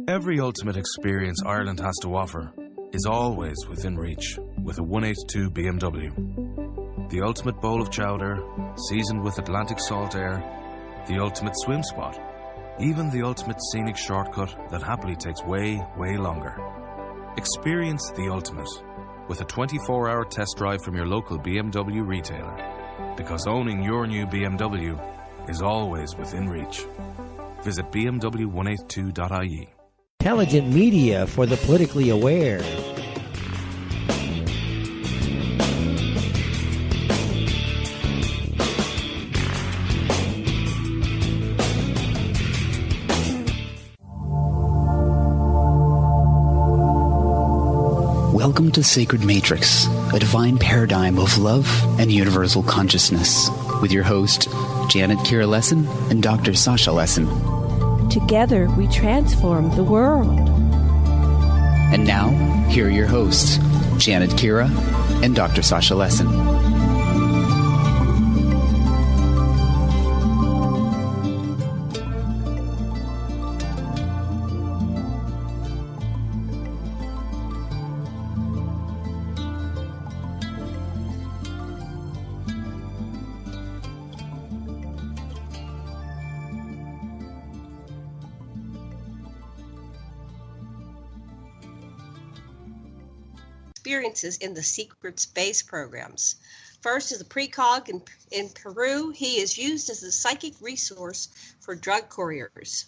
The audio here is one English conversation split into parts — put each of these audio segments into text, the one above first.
Every ultimate experience Ireland has to offer is always within reach with a 182 BMW. The ultimate bowl of chowder, seasoned with Atlantic salt air, the ultimate swim spot, even the ultimate scenic shortcut that happily takes way, way longer. Experience the ultimate with a 24-hour test drive from your local BMW retailer, because owning your new BMW is always within reach. Visit bmw182.ie. Intelligent media for the politically aware. Welcome to Sacred Matrix, a divine paradigm of love and universal consciousness, with your host, Janet Kira Lesson and Dr. Sasha Lesson. Together, we transform the world. And now, here are your hosts, Janet Kira and Dr. Sasha Lesson. Experiences in the secret space programs. First is a precog in Peru. He is used as a psychic resource for drug couriers.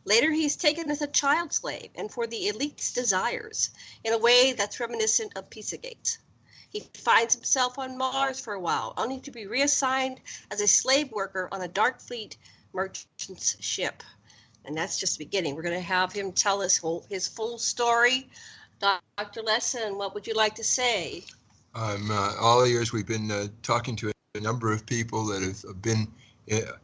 Later, he is taken as a child slave and for the elite's desires in a way that's reminiscent of Pizzagate. He finds himself on Mars for a while, only to be reassigned as a slave worker on a Dark Fleet merchant's ship. And that's just the beginning. We're going to have him tell us his full story. Dr. Lesson, what would you like to say? All the years we've been talking to a number of people that have been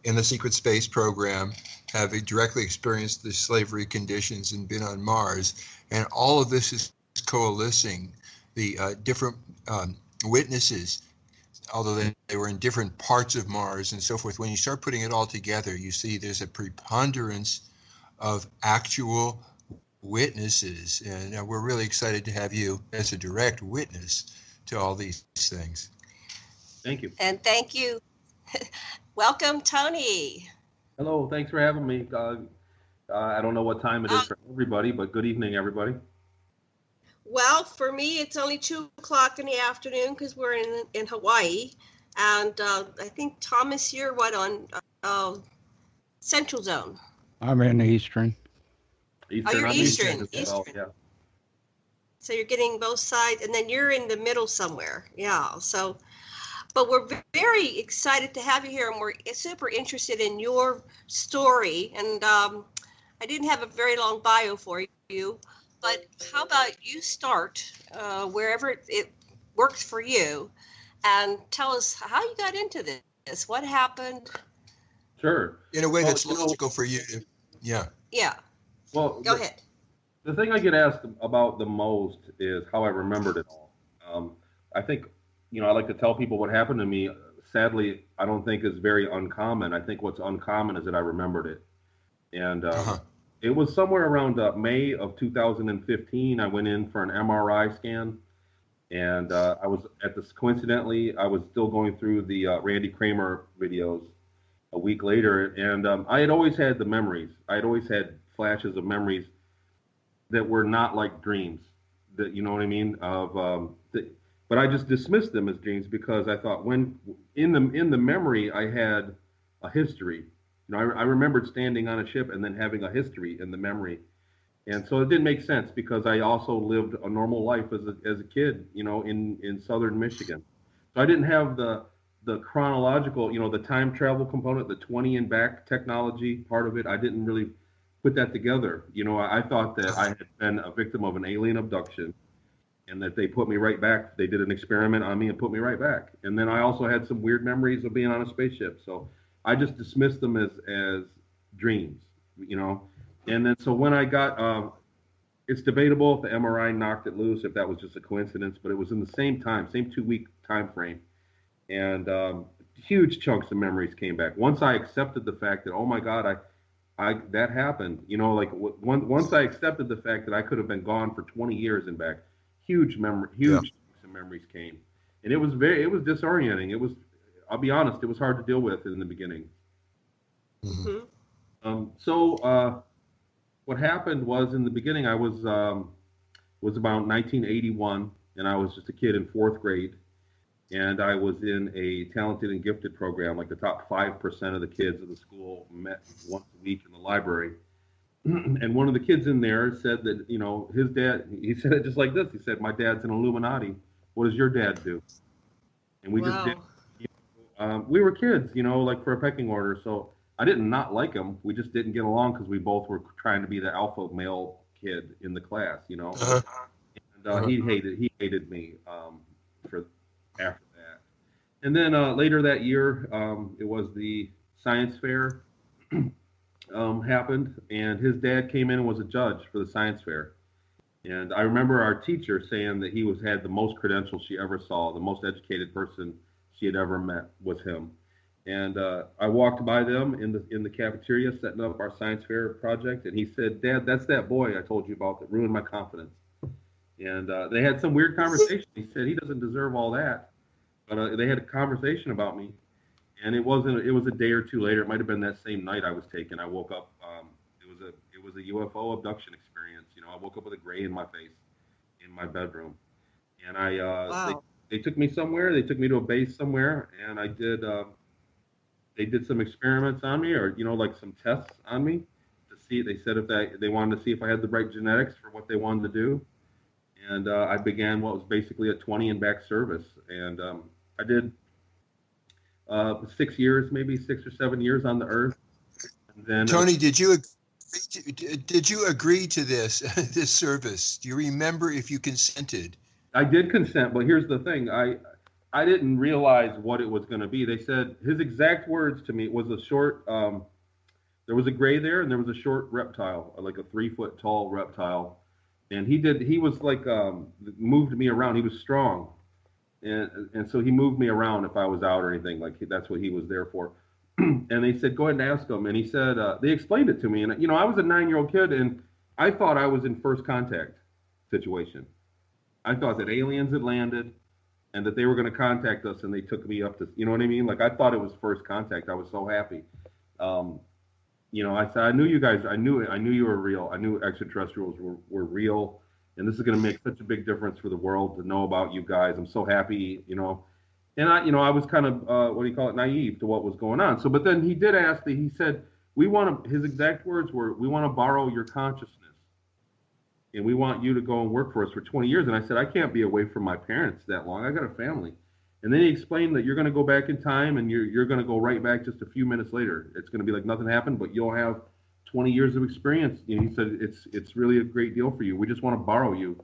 in the secret space program, have directly experienced the slavery conditions and been on Mars. And all of this is coalescing. The different witnesses, although they were in different parts of Mars and so forth, when you start putting it all together, you see there's a preponderance of actual witnesses, and we're really excited to have you as a direct witness to all these things. Thank you. And thank you. Welcome, Tony. Hello, thanks for having me. I don't know what time it is for everybody, but good evening, everybody. Well, for me, it's only 2 o'clock in the afternoon because we're in Hawaii, and I think Thomas, you're what, on Central Zone? I'm in Eastern. You're Eastern. Well, yeah. So you're getting both sides, and then you're in the middle somewhere. Yeah. So, but we're very excited to have you here, and we're super interested in your story. And I didn't have a very long bio for you, but how about you start wherever it works for you, and tell us how you got into this. What happened? Sure. In a way that's logical for you. Yeah. Yeah. Well, go ahead. The thing I get asked about the most is how I remembered it all. I think, I like to tell people what happened to me. Sadly, I don't think is very uncommon. I think what's uncommon is that I remembered it. And it was somewhere around May of 2015. I went in for an MRI scan, and I was coincidentally, I was still going through the Randy Kramer videos a week later, and I had always had the memories. I had always had flashes of memories that were not like dreams, that, you know what I mean, but I just dismissed them as dreams because I thought when in the memory I had a history. I remembered standing on a ship and then having a history in the memory, and so it didn't make sense because I also lived a normal life as a kid, in southern Michigan. So I didn't have the chronological, the time travel component, the 20 and back technology part of it. I didn't really put that together. I thought that I had been a victim of an alien abduction and that they put me right back. They did an experiment on me and put me right back. And then I also had some weird memories of being on a spaceship. So I just dismissed them as dreams, And then so when I got, it's debatable if the MRI knocked it loose, if that was just a coincidence, but it was in the same 2-week time frame. And huge chunks of memories came back. Once I accepted the fact that, oh my God, that happened. You know, like once I accepted the fact that I could have been gone for 20 years and back, huge memories came, and it was disorienting. It was, I'll be honest, it was hard to deal with in the beginning. Mm-hmm. So what happened was, in the beginning, I was about 1981, and I was just a kid in 4th grade. And I was in a talented and gifted program, like the top 5% of the kids of the school met once a week in the library. And one of the kids in there said that, you know, his dad, he said it just like this. He said, "My dad's an Illuminati. What does your dad do?" And we just did, we were kids, you know, like for a pecking order. So I didn't not like him. We just didn't get along because we both were trying to be the alpha male kid in the class, you know. And he hated me for after that. And then later that year, it was the science fair happened, and his dad came in and was a judge for the science fair. And I remember our teacher saying that he had the most credentials she ever saw, the most educated person she had ever met was him. And I walked by them in the cafeteria setting up our science fair project, and he said, "Dad, that's that boy I told you about that ruined my confidence." And they had some weird conversation. He said he doesn't deserve all that. But they had a conversation about me, and it was a day or two later. It might have been that same night I was taken. I woke up. It was a UFO abduction experience. You know, I woke up with a gray in my face in my bedroom, and they took me somewhere. They took me to a base somewhere, and I did. They did some experiments on me, or, you know, like some tests on me to see. They said if they wanted to see if I had the right genetics for what they wanted to do. And I began what was basically a 20 and back service. And I did 6 years, maybe 6 or 7 years on the Earth. And then, Tony, did you agree to this service? Do you remember if you consented? I did consent, but here's the thing. I didn't realize what it was going to be. They said, his exact words to me was a short, there was a gray there, and there was a short reptile, like a 3-foot tall reptile. And he was like, moved me around. He was strong. And so he moved me around if I was out or anything. Like, that's what he was there for. And they said, "Go ahead and ask him." And he said, they explained it to me. And, you know, I was a 9-year-old kid, and I thought I was in first contact situation. I thought that aliens had landed and that they were going to contact us, and they took me up to, you know what I mean? Like, I thought it was first contact. I was so happy. You know, I said, I knew you guys, I knew you were real. I knew extraterrestrials were real. And this is going to make such a big difference for the world to know about you guys. I'm so happy, you know. And I was kind of, naive to what was going on. So, but then he did ask me, he said, his exact words were, "We want to borrow your consciousness. And we want you to go and work for us for 20 years. And I said, "I can't be away from my parents that long. I got a family." And then he explained that you're going to go back in time, and you're going to go right back just a few minutes later. It's going to be like nothing happened, but you'll have 20 years of experience. And he said, it's really a great deal for you. We just want to borrow you.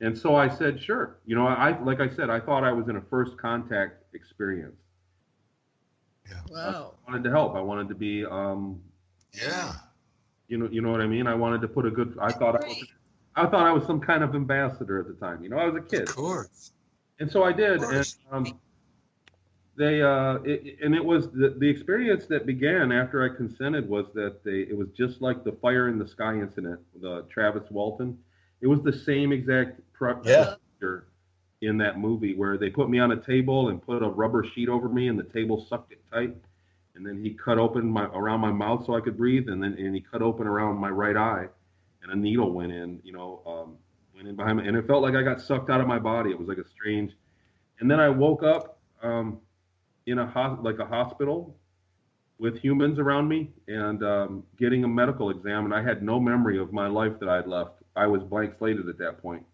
And so I said, sure. You know, like I said, I thought I was in a first contact experience. Yeah. Wow. I wanted to help. I wanted to be, Yeah. You know what I mean? I wanted to put a good, I thought I was some kind of ambassador at the time. You know, I was a kid. Of course. And so I did, and it was the experience that began after I consented was that it was just like the fire in the sky incident with Travis Walton. It was the same exact procedure in that movie where they put me on a table and put a rubber sheet over me, and the table sucked it tight, and then he cut open around my mouth so I could breathe, and he cut open around my right eye, and a needle went in, went in behind me, and it felt like I got sucked out of my body. It was like a strange, and then I woke up in a hospital with humans around me, and getting a medical exam, and I had no memory of my life that I had left. I was blank slated at that point.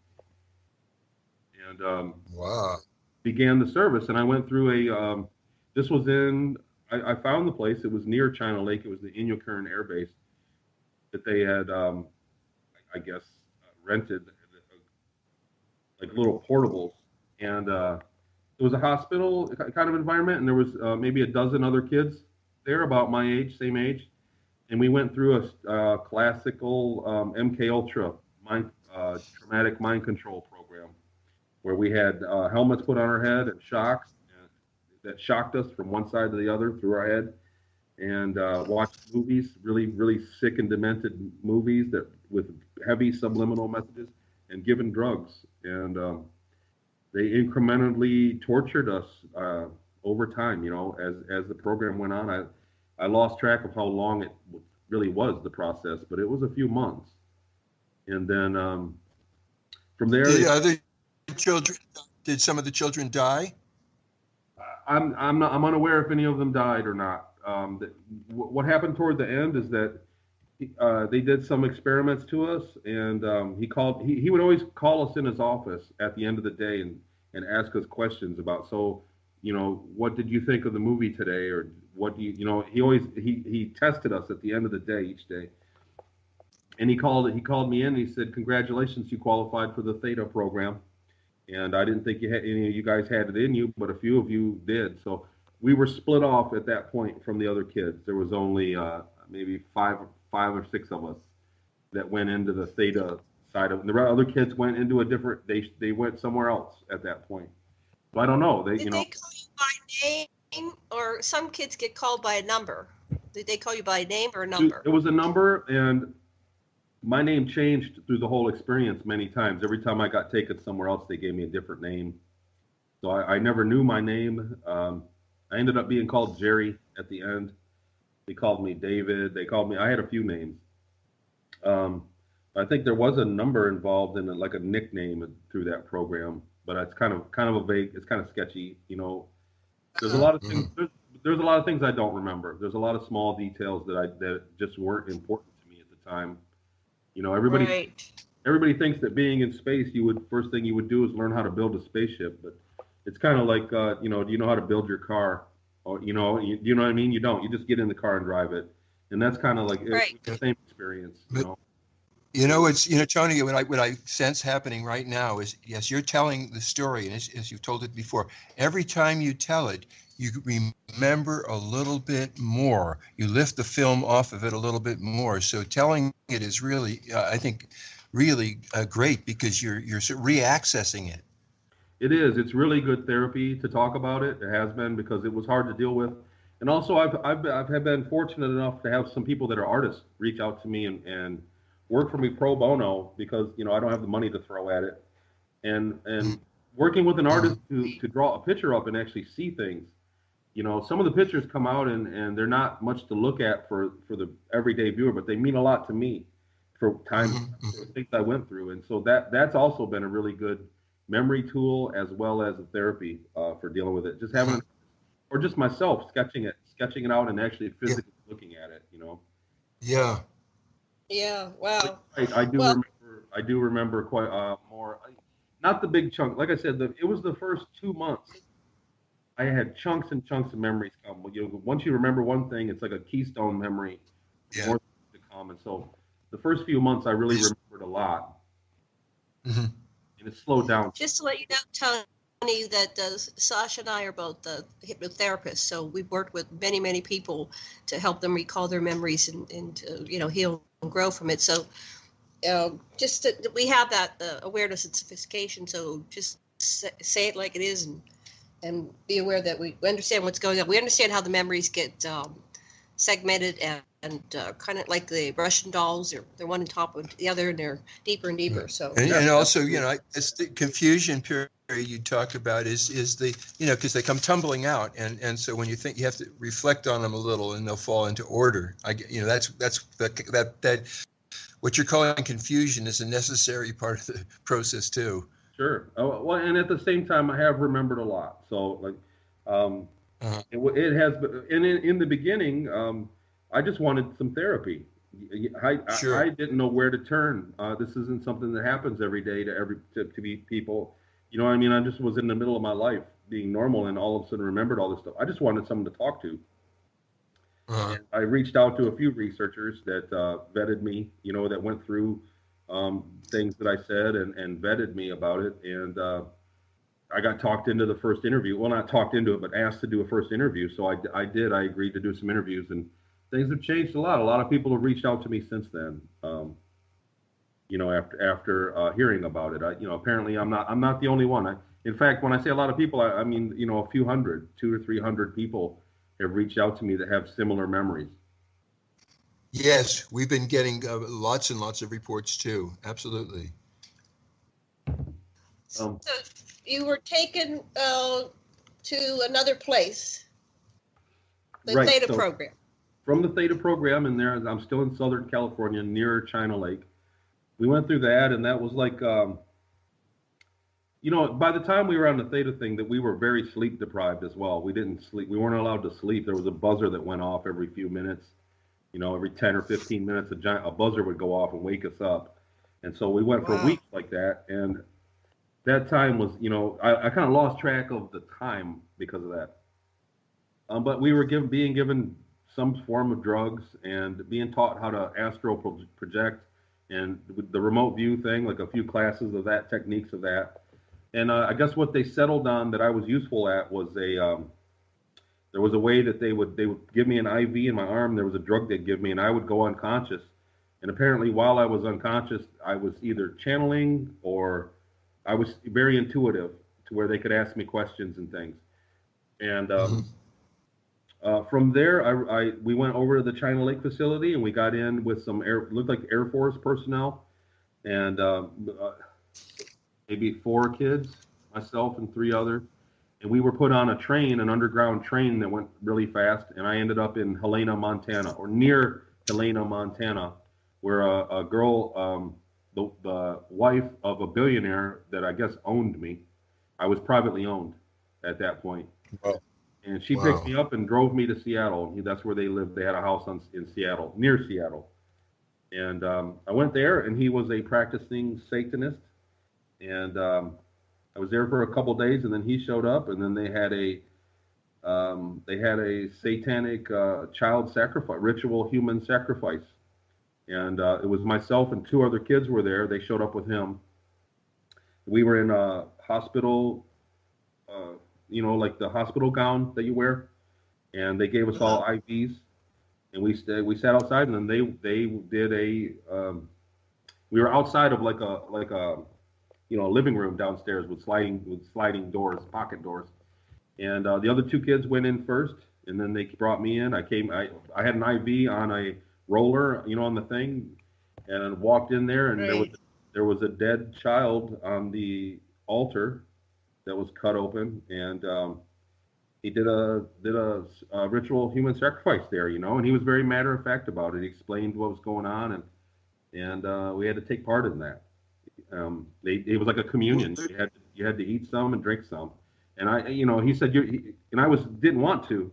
And wow. Began the service, and I went through this was I found the place. It was near China Lake. It was the Inyokern Air Base that they had, I guess, rented like little portables, and it was a hospital kind of environment, and there was maybe a dozen other kids there about my age, same age, and we went through a classical MK Ultra traumatic mind control program, where we had helmets put on our head and shocks that shocked us from one side to the other through our head, and watched movies, really, really sick and demented movies that with heavy subliminal messages, and given drugs. And they incrementally tortured us over time. As the program went on, I lost track of how long it really was, the process, but it was a few months. And then from there, did some of the children die? I'm unaware if any of them died or not. What happened toward the end is that they did some experiments to us, and he would always call us in his office at the end of the day and ask us questions about, what did you think of the movie today, or what do he tested us at the end of the day each day. And he called me in and he said, "Congratulations, you qualified for the Theta program. And I didn't think any of you guys had it in you, but a few of you did." So we were split off at that point from the other kids. There was only maybe five or six of us that went into the Theta side of it. The other kids went into a different. They went somewhere else at that point. So I don't know. Did they call you by name, or some kids get called by a number? Did they call you by name or a number? It was a number, and my name changed through the whole experience many times. Every time I got taken somewhere else, they gave me a different name. So I never knew my name. I ended up being called Jerry at the end. They called me David. I had a few names. I think there was a number involved in like a nickname through that program, but it's kind of a vague, it's kind of sketchy. There's a lot of things. There's a lot of things I don't remember. There's a lot of small details that just weren't important to me at the time. Everybody thinks that being in space, first thing you would do is learn how to build a spaceship. But it's kind of like, do you know how to build your car? Or, you know what I mean? You don't. You just get in the car and drive it. And that's kind of like the same experience. Tony, what I sense happening right now is, yes, you're telling the story, and as you've told it before, every time you tell it, you remember a little bit more. You lift the film off of it a little bit more. So telling it is really, I think, really great, because you're reaccessing it. It is. It's really good therapy to talk about it. It has been, because it was hard to deal with. And also, I've been fortunate enough to have some people that are artists reach out to me and work for me pro bono, because I don't have the money to throw at it. And working with an artist to draw a picture up and actually see things. Some of the pictures come out and they're not much to look at for the everyday viewer, but they mean a lot to me for times, for things I went through. And so that's also been a really good memory tool, as well as a therapy for dealing with it. Just having, or just myself sketching it out and actually physically looking at it, Yeah. Yeah. Wow. I do remember quite more. Not the big chunk. Like I said, it was the first 2 months. I had chunks and chunks of memories come. Once you remember one thing, it's like a keystone memory. Yeah. More to come. And so the first few months, I really remembered a lot. Mm-hmm. And it slowed down. Just to let you know, Tony, that Sasha and I are both hypnotherapists. So we've worked with many, many people to help them recall their memories and to, heal and grow from it. So we have that awareness and sophistication. So just say it like it is, and be aware that we understand what's going on. We understand how the memories get segmented and kind of like the Russian dolls. They're one on top of the other, and they're deeper and deeper. So and also, it's the confusion period you talked about is the, because they come tumbling out, and so when you think, you have to reflect on them a little, and they'll fall into order. That's what you're calling confusion is a necessary part of the process too. Sure. Well, and at the same time, I have remembered a lot. So, it has been. And in the beginning, I just wanted some therapy. I didn't know where to turn. This isn't something that happens every day to be people. You know what I mean? I just was in the middle of my life being normal, and all of a sudden remembered all this stuff. I just wanted someone to talk to. And I reached out to a few researchers that vetted me. That went through things that I said and vetted me about it. And I got talked into the first interview. Well, not talked into it, but asked to do a first interview. So I did. I agreed to do some interviews, and things have changed a lot. A lot of people have reached out to me since then. After hearing about it, apparently I'm not the only one. In fact, when I say a lot of people, I mean, a few hundred, 200 or 300 people have reached out to me that have similar memories. Yes, we've been getting lots and lots of reports too. Absolutely. So you were taken to another place, the Right, Theta so program. From the Theta program, and there, I'm still in Southern California, near China Lake. We went through that, and that was like, you know, by the time we were on the Theta thing, that we were very sleep deprived as well. We didn't sleep. We weren't allowed to sleep. There was a buzzer that went off every few minutes. You know, every 10 or 15 minutes, a buzzer would go off and wake us up. And so we went for weeks like that. And that time was, you know, I kind of lost track of the time because of that. But we were being given some form of drugs and being taught how to astral project and the remote view thing, like a few classes of that, techniques of that. And I guess what they settled on that I was useful at was there was a way that they would give me an IV in my arm. There was a drug they'd give me, and I would go unconscious. And apparently, while I was unconscious, I was either channeling or I was very intuitive to where they could ask me questions and things. And from there, we went over to the China Lake facility, and we got in with some looked like Air Force personnel, and maybe 4 kids, myself and 3 others. And we were put on a train, an underground train that went really fast, and I ended up in Helena, Montana, or near Helena, Montana, where a girl, the wife of a billionaire that I guess owned me. I was privately owned at that point. Wow. And she picked me up and drove me to Seattle. That's where they lived. They had a house in Seattle, near Seattle. And I went there, and he was a practicing Satanist. And I was there for a couple days, and then he showed up, and then they had a satanic child sacrifice, ritual human sacrifice. And it was myself and 2 other kids were there. They showed up with him. We were in a hospital, you know, like the hospital gown that you wear, and they gave us all IVs, and we sat outside, and then they did we were outside of like a you know, a living room downstairs with sliding doors, pocket doors. And the other 2 kids went in first, and then they brought me in. I had an IV on a roller, you know, on the thing, and walked in there, and there was a dead child on the altar that was cut open, and he did a ritual human sacrifice there, you know, and he was very matter of fact about it. He explained what was going on, and we had to take part in that. It was like a communion. You had to eat some and drink some. And I, you know, he said, and I didn't want to.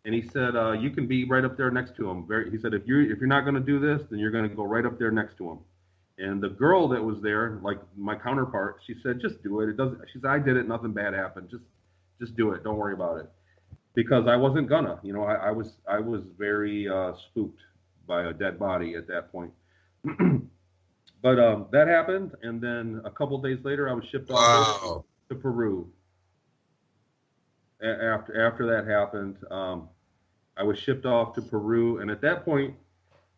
And he said, you can be right up there next to him. He said, if you're not going to do this, then you're going to go right up there next to him. And the girl that was there, like my counterpart, she said, just do it. She said, I did it. Nothing bad happened. Just do it. Don't worry about it. Because I wasn't gonna, you know, I was very spooked by a dead body at that point. But that happened, and then a couple days later, I was shipped off to Peru. After that happened, I was shipped off to Peru, and at that point,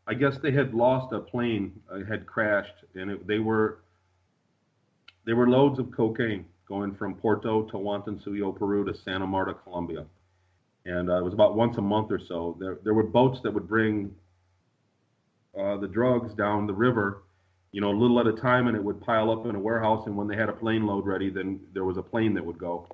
I guess they had lost a plane, had crashed, and they were loads of cocaine going from Porto to Huantansuyo, Peru, to Santa Marta, Colombia, and it was about once a month or so. There were boats that would bring the drugs down the river, you know, a little at a time, and it would pile up in a warehouse. And when they had a plane load ready, then there was a plane that would go.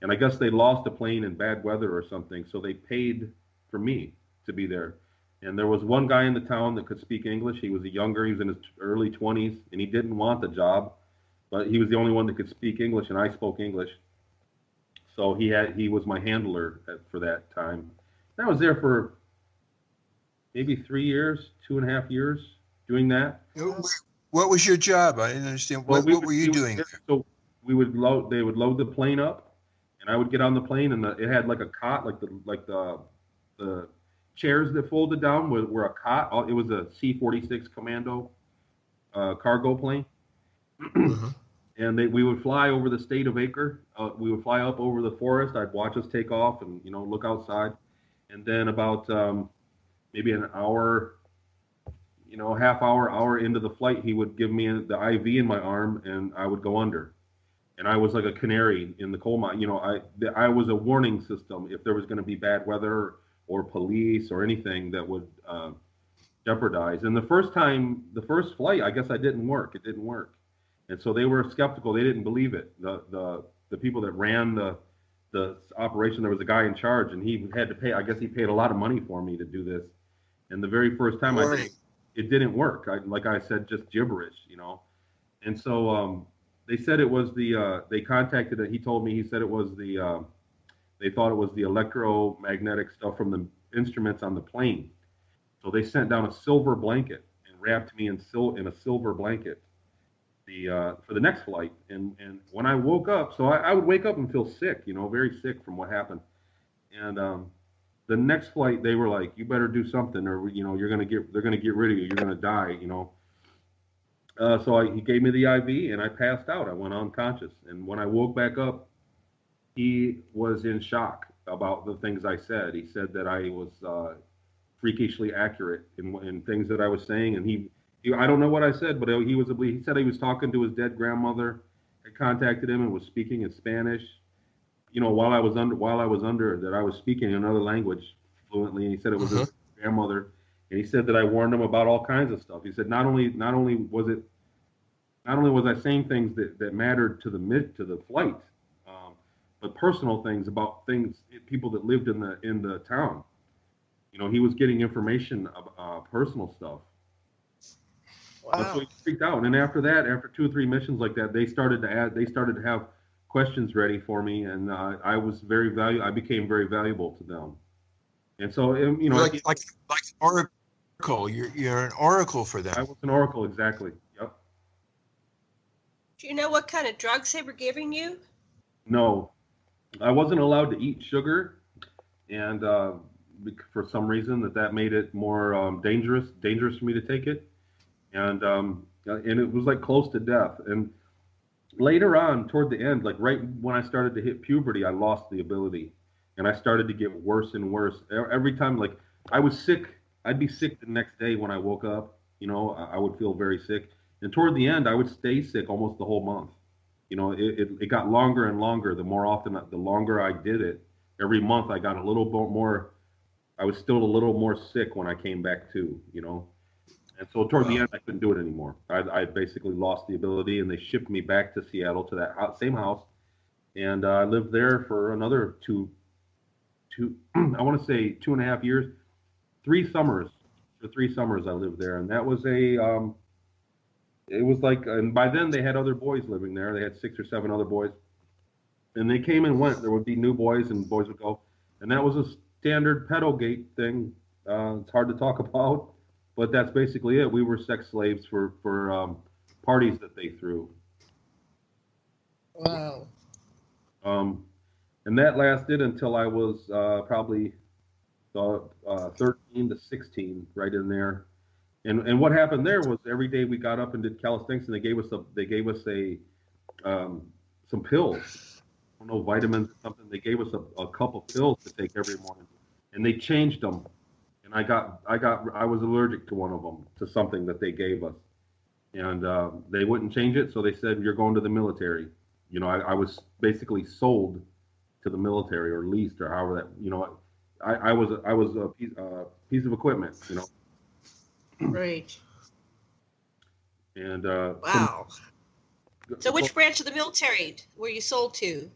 And I guess they lost a plane in bad weather or something, so they paid for me to be there. And there was one guy in the town that could speak English. He was he was in his early 20s, and he didn't want the job, but he was the only one that could speak English, and I spoke English. So he was my handler for that time. And I was there for maybe 3 years, 2.5 years doing that. What was your job? I didn't understand. What were you doing? So they would load the plane up, and I would get on the plane, and it had like a cot, like the chairs that folded down were a cot. It was a C-46 Commando cargo plane. And we would fly over the state of Acre. We would fly up over the forest. I'd watch us take off and, you know, look outside. And then about maybe an hour, you know, half hour into the flight, he would give me the IV in my arm, and I would go under. And I was like a canary in the coal mine. You know, I was a warning system if there was going to be bad weather or police or anything that would jeopardize. And the first flight, I guess I didn't work. It didn't work. And so they were skeptical. They didn't believe it. The people that ran the operation, there was a guy in charge, and he had to pay, I guess he paid a lot of money for me to do this. And the very first time I did it didn't work. Like I said, just gibberish, you know. And so they said it was they contacted it. He told me, he said it was they thought it was the electromagnetic stuff from the instruments on the plane. So they sent down a silver blanket and wrapped me in a silver blanket for the next flight. And when I woke up, so I would wake up and feel sick, you know, very sick from what happened. And the next flight, they were like, you better do something, or, you know, they're gonna get rid of you. You're gonna die, you know. So he gave me the IV, and I passed out. I went unconscious. And when I woke back up, he was in shock about the things I said. He said that I was freakishly accurate in things that I was saying, and he I don't know what I said, but he said he was talking to his dead grandmother, had contacted him and was speaking in Spanish, you know, while I was under that I was speaking another language fluently, and he said it was his grandmother, and he said that I warned him about all kinds of stuff. He said not only was I saying things that mattered to the flight, but personal things about people that lived in the town. You know, he was getting information about personal stuff. Wow. So he freaked out. And after that, after 2 or 3 missions like that, they started to have questions ready for me, and I became very valuable to them. And so, you know, like oracle. You're an oracle for them. I was an oracle, exactly. Yep. Do you know what kind of drugs they were giving you? No, I wasn't allowed to eat sugar, and for some reason that made it more dangerous for me to take it. And it was like close to death. And later on, toward the end, like right when I started to hit puberty, I lost the ability, and I started to get worse and worse. Every time, like I was sick, I'd be sick the next day when I woke up. You know, I would feel very sick. And toward the end, I would stay sick almost the whole month. You know, it got longer and longer. The longer I did it, every month I got a little bit more. I was still a little more sick when I came back to, you know. And so toward the end, I couldn't do it anymore. I basically lost the ability, and they shipped me back to Seattle to that same house. And I lived there for another I want to say 2.5 years, 3 summers. For 3 summers I lived there. And that was it was like, and by then they had other boys living there. They had 6 or 7 other boys. And they came and went. There would be new boys, and boys would go. And that was a standard pedogate thing. It's hard to talk about. But that's basically it. We were sex slaves for parties that they threw. Wow. And that lasted until I was probably 13 to 16, right in there. And what happened there was every day we got up and did calisthenics, and they gave us some pills. I don't know, vitamins or something. They gave us a cup of pills to take every morning, and they changed them. And I was allergic to one of them, to something that they gave us, and they wouldn't change it. So they said, you're going to the military. You know, I was basically sold to the military, or leased, or however that, you know, I was a piece of equipment, you know. Right. And wow. So which branch of the military were you sold to?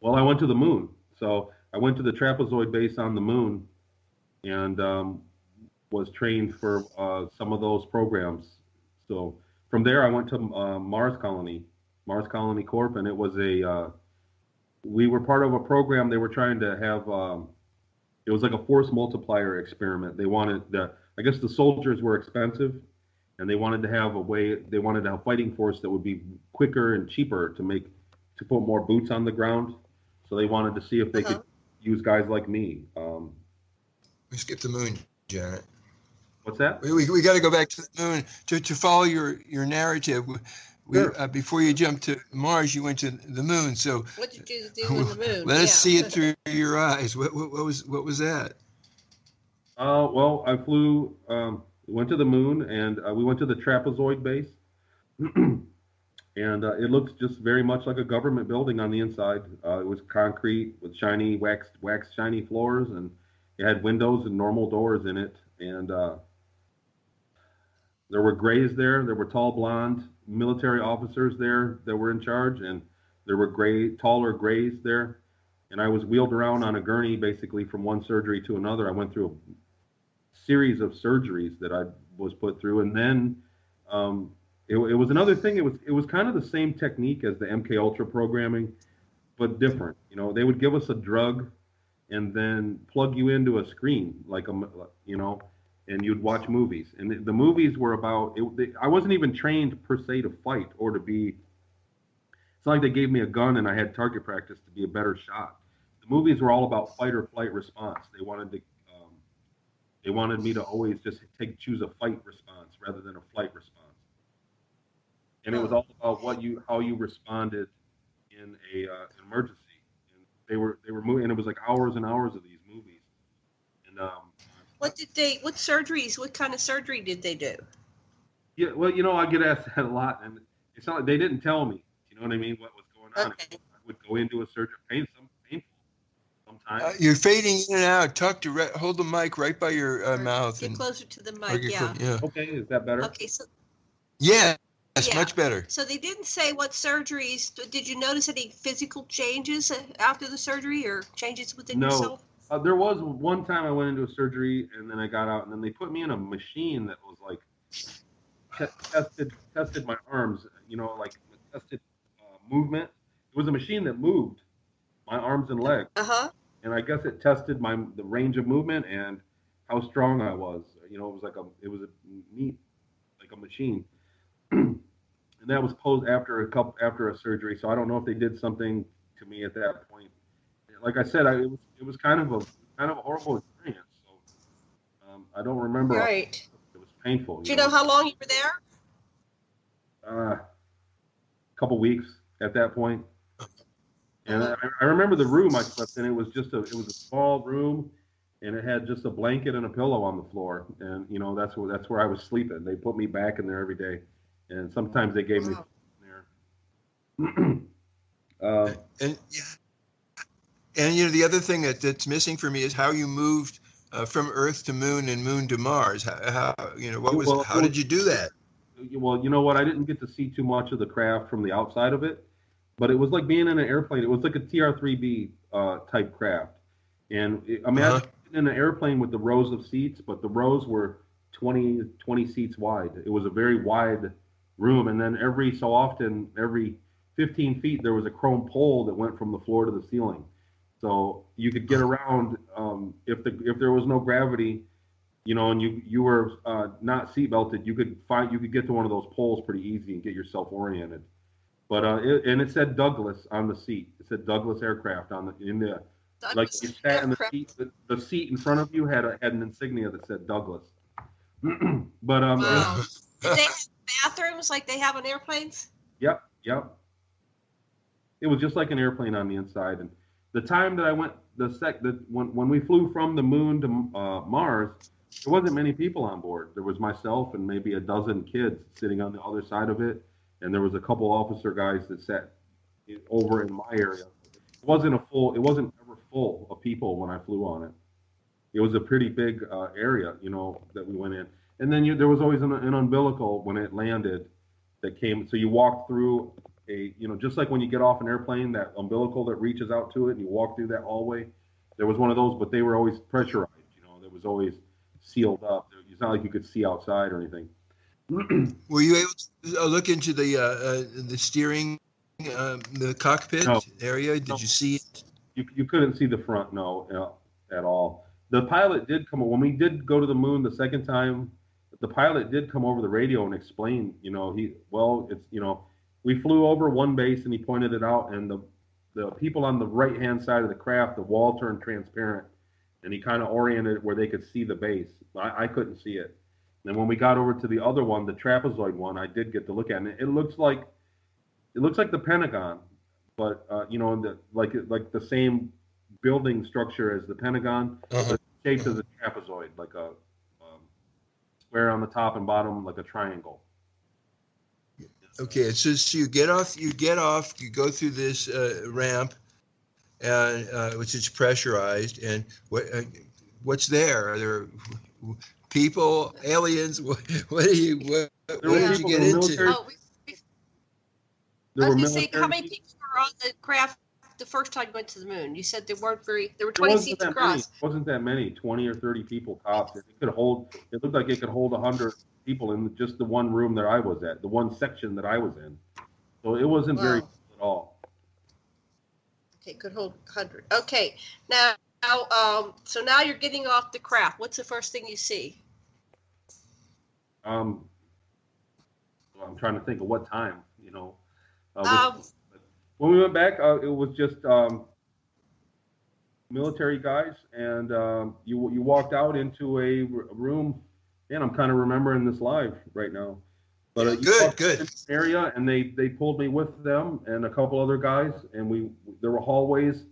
Well, I went to the moon. So I went to the trapezoid base on the moon, and was trained for some of those programs. So from there, I went to Mars Colony Corp, and it was we were part of a program. They were trying to have, it was like a force multiplier experiment. They wanted I guess the soldiers were expensive, and they wanted to have a fighting force that would be quicker and cheaper to put more boots on the ground. So they wanted to see if they could use guys like me. We skipped the moon, Janet. What's that? We got to go back to the moon to follow your narrative. Sure. Before you jumped to Mars, you went to the moon. So what did you do on the moon? Let us see it through your eyes. What was that? Well, I flew, went to the moon, and we went to the trapezoid base, and it looks just very much like a government building on the inside. It was concrete with shiny waxed shiny floors, and It had windows and normal doors in it, and there were grays there. There were tall blonde military officers there that were in charge, and there were taller grays there. And I was wheeled around on a gurney basically from one surgery to another. I went through a series of surgeries that I was put through, and then it was another thing. It was kind of the same technique as the MK Ultra programming, but different. You know, they would give us a drug and then plug you into a screen, like and you'd watch movies. And the movies were about. I wasn't even trained per se to fight or to be. It's not like they gave me a gun and I had target practice to be a better shot. The movies were all about fight or flight response. They wanted me to always just choose a fight response rather than a flight response. And it was all about how you responded in an emergency. And they were moving, and it was like hours and hours of these movies. And what kind of surgery did they do? Yeah, well, I get asked that a lot, and it's not like they didn't tell me. You know what I mean? What was going on? Okay. I would go into a surgery, painful sometimes. You're fading in and out. Hold the mic right by your mouth. Get closer to the mic. Yeah. Okay, is that better? Okay, so. Yeah. That's much better. So they didn't say what surgeries. Did you notice any physical changes after the surgery or changes within yourself? No. There was one time I went into a surgery and then I got out and then they put me in a machine that was like tested my arms, tested movement. It was a machine that moved my arms and legs. Uh-huh. And I guess it tested the range of movement and how strong I was. It was like a machine. And that was posed after a surgery, so I don't know if they did something to me at that point. Like I said, it was kind of a horrible experience. So I don't remember. Right. It was painful. Do you know how long you were there? A couple weeks at that point. And I remember the room I slept in. It was a small room, and it had just a blanket and a pillow on the floor. And that's where I was sleeping. They put me back in there every day. And sometimes they gave me there. And the other thing that's missing for me is how you moved from Earth to Moon and Moon to Mars. How did you do that? Well, you know what? I didn't get to see too much of the craft from the outside of it, but it was like being in an airplane. It was like a TR-3B type craft, and imagine in an airplane with the rows of seats, but the rows were 20 seats wide. It was a very wide room, and then every so often, every 15 feet, there was a chrome pole that went from the floor to the ceiling, so you could get around if there was no gravity, and you were not seat belted. You could get to one of those poles pretty easy and get yourself oriented. But it said Douglas on the seat. It said Douglas Aircraft like you sat in the seat. The seat in front of you had an insignia that said Douglas. But wow. Did they have bathrooms like they have on airplanes? Yep. It was just like an airplane on the inside. And the time that I went, when we flew from the moon to Mars, there wasn't many people on board. There was myself and maybe a dozen kids sitting on the other side of it, and there was a couple officer guys that sat over in my area. It wasn't ever full of people when I flew on it. It was a pretty big area, that we went in. And then there was always an umbilical when it landed that came. So you walked through just like when you get off an airplane, that umbilical that reaches out to it and you walk through that hallway. There was one of those, but they were always pressurized. There was always sealed up. It's not like you could see outside or anything. Were you able to look into the steering, the cockpit area? Did you see it? You couldn't see the front, at all. The pilot did come when we did go to the moon the second time. The pilot did come over the radio and explain. We flew over one base and he pointed it out, and the people on the right hand side of the craft, the wall turned transparent, and he kind of oriented it where they could see the base. I couldn't see it. And when we got over to the other one, the trapezoid one, I did get to look at it. And it looks like the Pentagon, but like the same building structure as the Pentagon, but shaped as a trapezoid, like a square on the top and bottom, like a triangle. Okay, so you get off, you go through this ramp, which is pressurized, and what's there? Are there people, aliens? What did you get into? Oh, I was going to say, how many people were on the craft the first time you went to the moon? You said there were 20 seats across. It wasn't that many, 20 or 30 people tops. It looked like it could hold 100 people in just the one room that I was at, the one section that I was in. So it wasn't very full at all. Okay, could hold 100. Okay, now, so now you're getting off the craft. What's the first thing you see? I'm trying to think of what time, when we went back, it was just military guys, and you walked out into a room, and I'm kind of remembering this live right now. But good area, and they pulled me with them and a couple other guys, and there were hallways,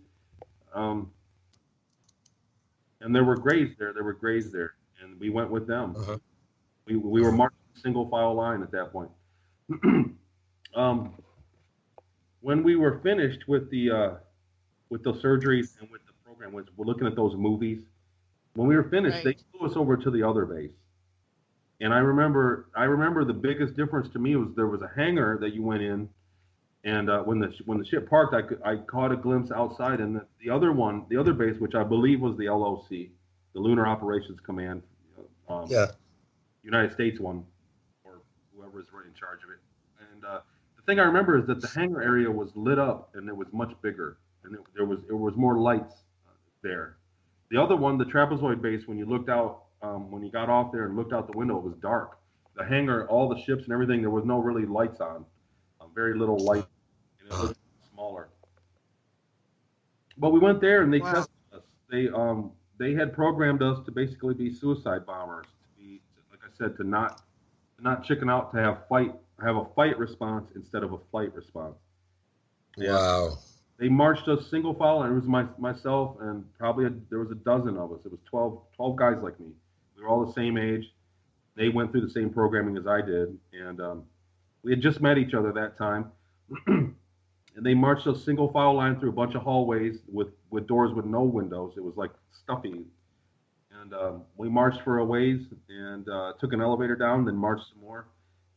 and there were graves there. And we went with them. Uh-huh. We were marching single file line at that point. When we were finished with the surgeries and with the program, we're looking at those movies. When we were finished, They flew us over to the other base. And I remember the biggest difference to me was there was a hangar that you went in, and when the ship parked, I caught a glimpse outside, and the other base, which I believe was the LOC, the Lunar Operations Command, United States one, or whoever is in charge of it. And the thing I remember is that the hangar area was lit up, and it was much bigger, and there was more lights there. The other one, the trapezoid base, when you looked out. When you got off there and looked out the window, it was dark. The hangar, all the ships and everything, there was no really lights on. Very little light. And it looked smaller. But we went there and they tested us. They had programmed us to basically be suicide bombers. To be, like I said, to not chicken out, to have a fight response instead of a flight response. Wow. They marched us single file, and it was myself and probably there was a dozen of us. It was 12 guys like me. We were all the same age. They went through the same programming as I did, and we had just met each other that time. And they marched us single file line through a bunch of hallways with doors with no windows. It was like stuffy. And we marched for a ways and took an elevator down, then marched some more.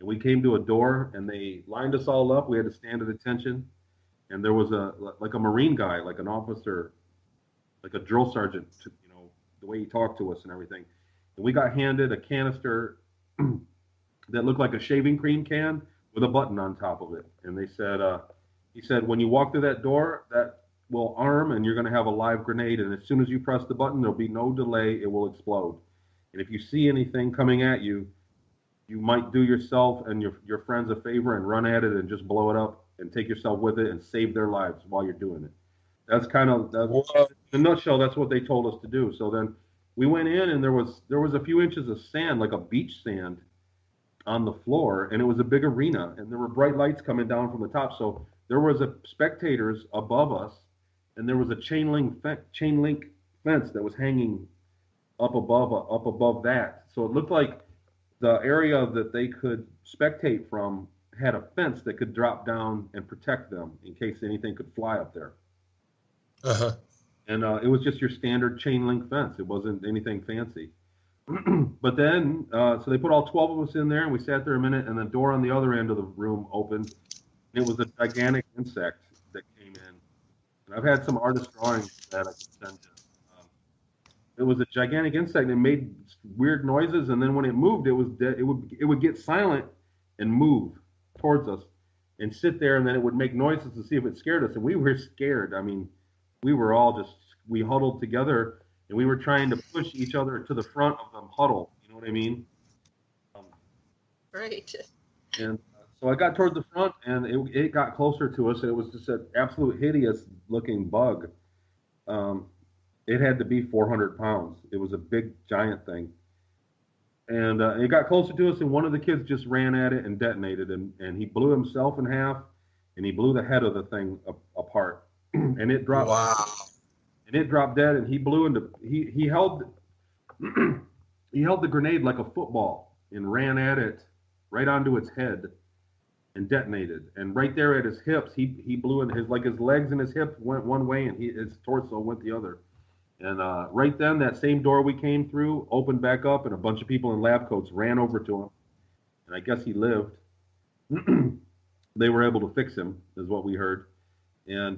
And we came to a door, and they lined us all up. We had to stand at attention. And there was a Marine guy, like an officer, like a drill sergeant, the way he talked to us and everything. And we got handed a canister that looked like a shaving cream can with a button on top of it. And he said, when you walk through that door, that will arm, and you're going to have a live grenade. And as soon as you press the button, there'll be no delay. It will explode. And if you see anything coming at you, you might do yourself and your friends a favor and run at it and just blow it up and take yourself with it and save their lives while you're doing it. That's in a nutshell, that's what they told us to do. So then we went in, and there was a few inches of sand, like a beach sand, on the floor, and it was a big arena, and there were bright lights coming down from the top. So there was spectators above us, and there was a chain link fence that was hanging up above that. So it looked like the area that they could spectate from had a fence that could drop down and protect them in case anything could fly up there. Uh-huh. And it was just your standard chain link fence. It wasn't anything fancy. But then, so they put all 12 of us in there, and we sat there a minute, and the door on the other end of the room opened. And it was a gigantic insect that came in. And I've had some artist drawings that I can send you. It was a gigantic insect, and it made weird noises, and then when it moved, it would get silent and move towards us and sit there, and then it would make noises to see if it scared us. And we were scared. I mean, we were all we huddled together, and we were trying to push each other to the front of the huddle. You know what I mean? Right. And so I got towards the front, and it got closer to us, and it was just an absolute hideous-looking bug. It had to be 400 pounds. It was a big, giant thing. And it got closer to us, and one of the kids just ran at it and detonated, and he blew himself in half, and he blew the head of the thing apart. And it dropped. Wow. And it dropped dead, and he blew into. He held the grenade like a football and ran at it right onto its head and detonated. And right there at his hips, he blew in his legs and his hips went one way, and his torso went the other. And right then, that same door we came through opened back up, and a bunch of people in lab coats ran over to him. And I guess he lived. They were able to fix him, is what we heard, and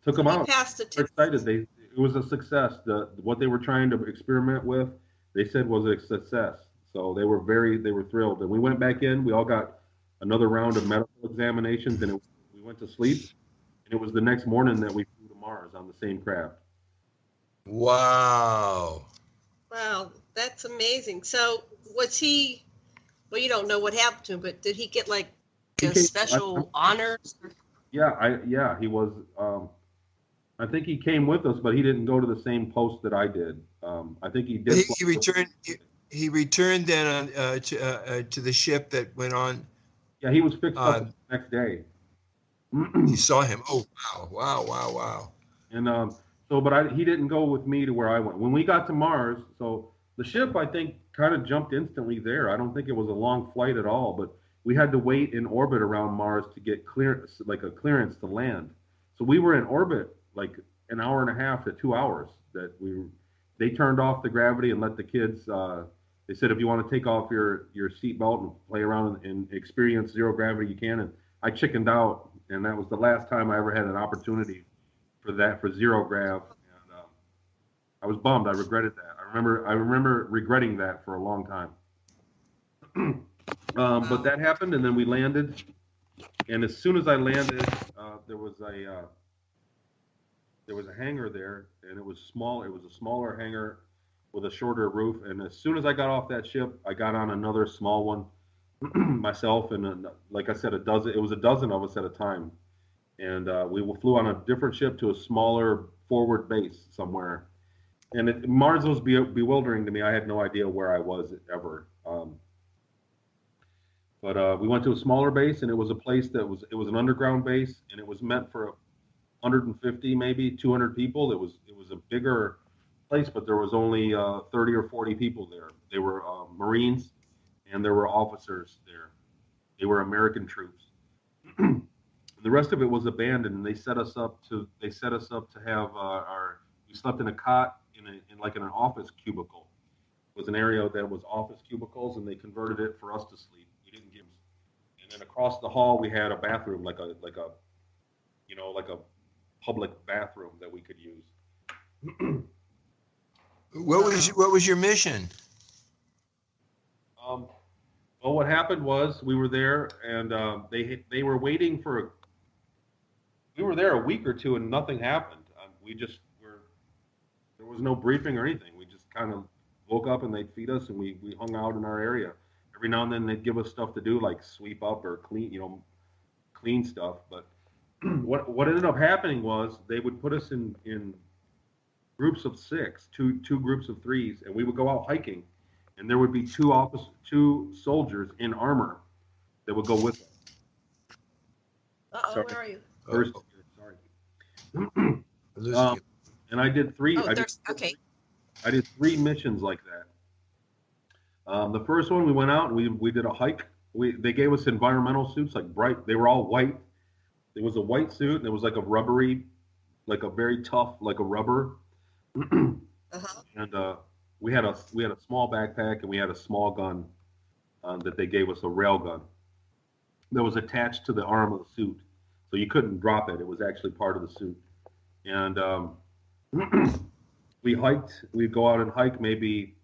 took him out. They're excited. It was a success. What they were trying to experiment with, they said was a success. So they were thrilled. And we went back in. We all got another round of medical examinations, and we went to sleep. And it was the next morning that we flew to Mars on the same craft. Wow. Wow, that's amazing. So was he? Well, you don't know what happened to him, but did he get like special honors? Yeah, he was. I think he came with us, but he didn't go to the same post that I did. I think he did. He returned. He returned then to the ship that went on. Yeah, he was fixed up the next day. You saw him. Oh wow. And he didn't go with me to where I went. When we got to Mars, so the ship I think kind of jumped instantly there. I don't think it was a long flight at all, but we had to wait in orbit around Mars to get clearance to land. So we were in orbit like an hour and a half to 2 hours. They turned off the gravity and let the kids. They said if you want to take off your seatbelt and play around and experience zero gravity, you can. And I chickened out, and that was the last time I ever had an opportunity for zero grav. And I was bummed. I regretted that. I remember regretting that for a long time. But that happened, and then we landed. And as soon as I landed, there was a hangar there, and it was small. It was a smaller hangar with a shorter roof. And as soon as I got off that ship, I got on another small one myself, and like I said, it was a dozen of us at a time. And we flew on a different ship to a smaller forward base somewhere. And Mars was bewildering to me. I had no idea where I was ever. But we went to a smaller base, and it was a place it was an underground base, and it was meant for 150, maybe 200 people. It was a bigger place, but there was only 30 or 40 people there. They were Marines, and there were officers there. They were American troops. The rest of it was abandoned, and they set us up to have we slept in a cot in like in an office cubicle. It was an area that was office cubicles, and they converted it for us to sleep. We didn't give. And then across the hall we had a bathroom, like a public bathroom that we could use. What was your mission? Well, what happened was we were there, and they were waiting for. We were there a week or two, and nothing happened. There was no briefing or anything. We just kind of woke up, and they'd feed us, and we hung out in our area. Every now and then they'd give us stuff to do, like sweep up or clean stuff. But what ended up happening was they would put us in groups of six, two groups of threes, and we would go out hiking, and there would be two soldiers in armor that would go with us. Where are you? Sorry. And I did three. I did 3 missions like that. The first one, we went out and we did a hike. They gave us environmental suits, like bright. They were all white. There was a white suit, and it was like a rubbery, like a very tough, like a rubber. And we had a small backpack, and we had a small gun that they gave us, a rail gun that was attached to the arm of the suit, so you couldn't drop it. It was actually part of the suit. And we hiked. We'd go out and hike maybe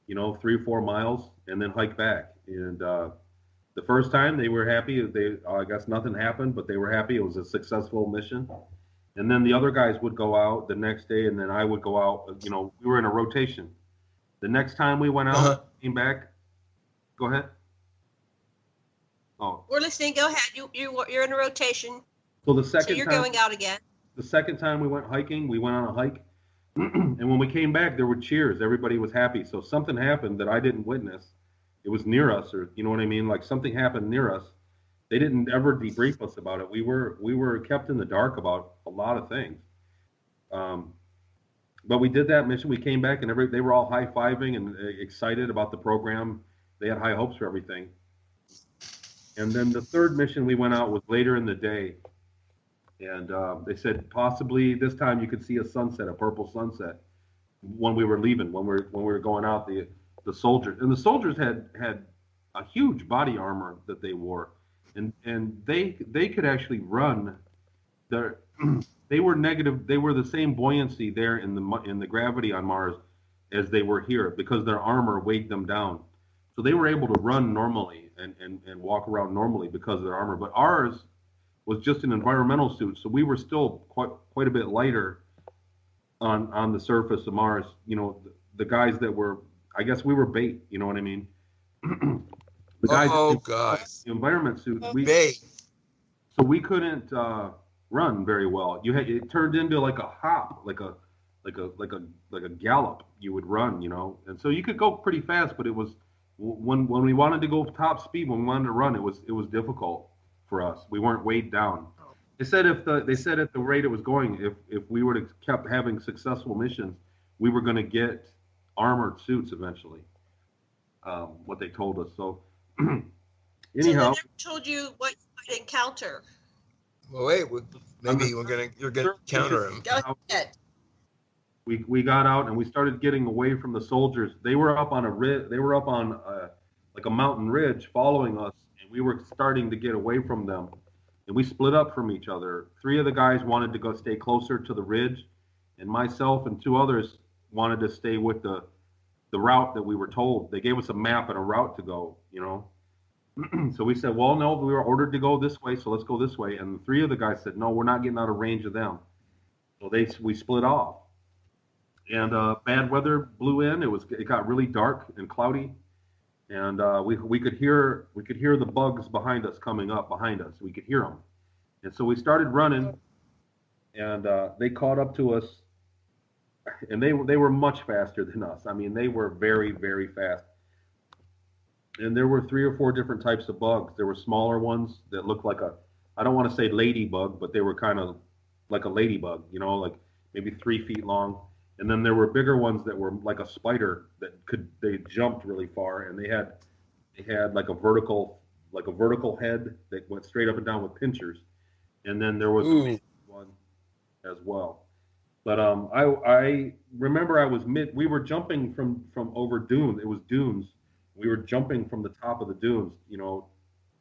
3 or 4 miles, and then hike back. And the first time they were happy. I guess nothing happened, but they were happy. It was a successful mission. And then the other guys would go out the next day, and then I would go out. We were in a rotation. The next time we went out, came back. Go ahead. Oh, we're listening. Go ahead. You're in a rotation. So the second. So you're going out again. The second time we went hiking, we went on a hike, and when we came back, there were cheers. Everybody was happy. So something happened that I didn't witness. It was near us, or you know what I mean? Like something happened near us. They didn't ever debrief us about it. We were kept in the dark about a lot of things. But we did that mission. We came back, and they were all high-fiving and excited about the program. They had high hopes for everything. And then the third mission we went out was later in the day. And they said possibly this time you could see a sunset, a purple sunset, when we were leaving, when we were going out. The soldiers, and the soldiers had a huge body armor that they wore, and they could actually run. They were negative. They were the same buoyancy there in the gravity on Mars as they were here, because their armor weighed them down. So they were able to run normally and walk around normally because of their armor. But ours was just an environmental suit, so we were still quite a bit lighter on the surface of Mars. You know, the guys that were, I guess we were bait. You know what I mean? The guys the environment suits. Bait. So we couldn't run very well. It turned into like a hop, like a gallop. You would run, you know, and so you could go pretty fast, but it was when we wanted to go top speed, when we wanted to run, it was difficult for us. We weren't weighed down. They said at the rate it was going, if we were to kept having successful missions, we were going to get armored suits eventually. What they told us. So anyhow, so they never told you what you might encounter. Well, wait, maybe you're gonna counter him. Go ahead. We got out and we started getting away from the soldiers. They were up on like a mountain ridge following us, and we were starting to get away from them. And we split up from each other. 3 of the guys wanted to go stay closer to the ridge, and myself and 2 others wanted to stay with the route that we were told. They gave us a map and a route to go, you know. So we said, well, no, we were ordered to go this way, so let's go this way. And 3 of the guys said, no, we're not getting out of range of them. So we split off. And bad weather blew in. It got really dark and cloudy, and we could hear the bugs behind us coming up behind us. We could hear them, and so we started running, and they caught up to us, and they were much faster than us. I mean, they were very, very fast. And there were 3 or 4 different types of bugs. There were smaller ones that looked like I don't want to say ladybug, but they were kind of like a ladybug, you know, like maybe 3 feet long. And then there were bigger ones that were like a spider they jumped really far, and they had like a vertical head that went straight up and down with pinchers. And then there was one as well. But I remember we were jumping from over dunes. It was dunes. We were jumping from the top of the dunes, you know,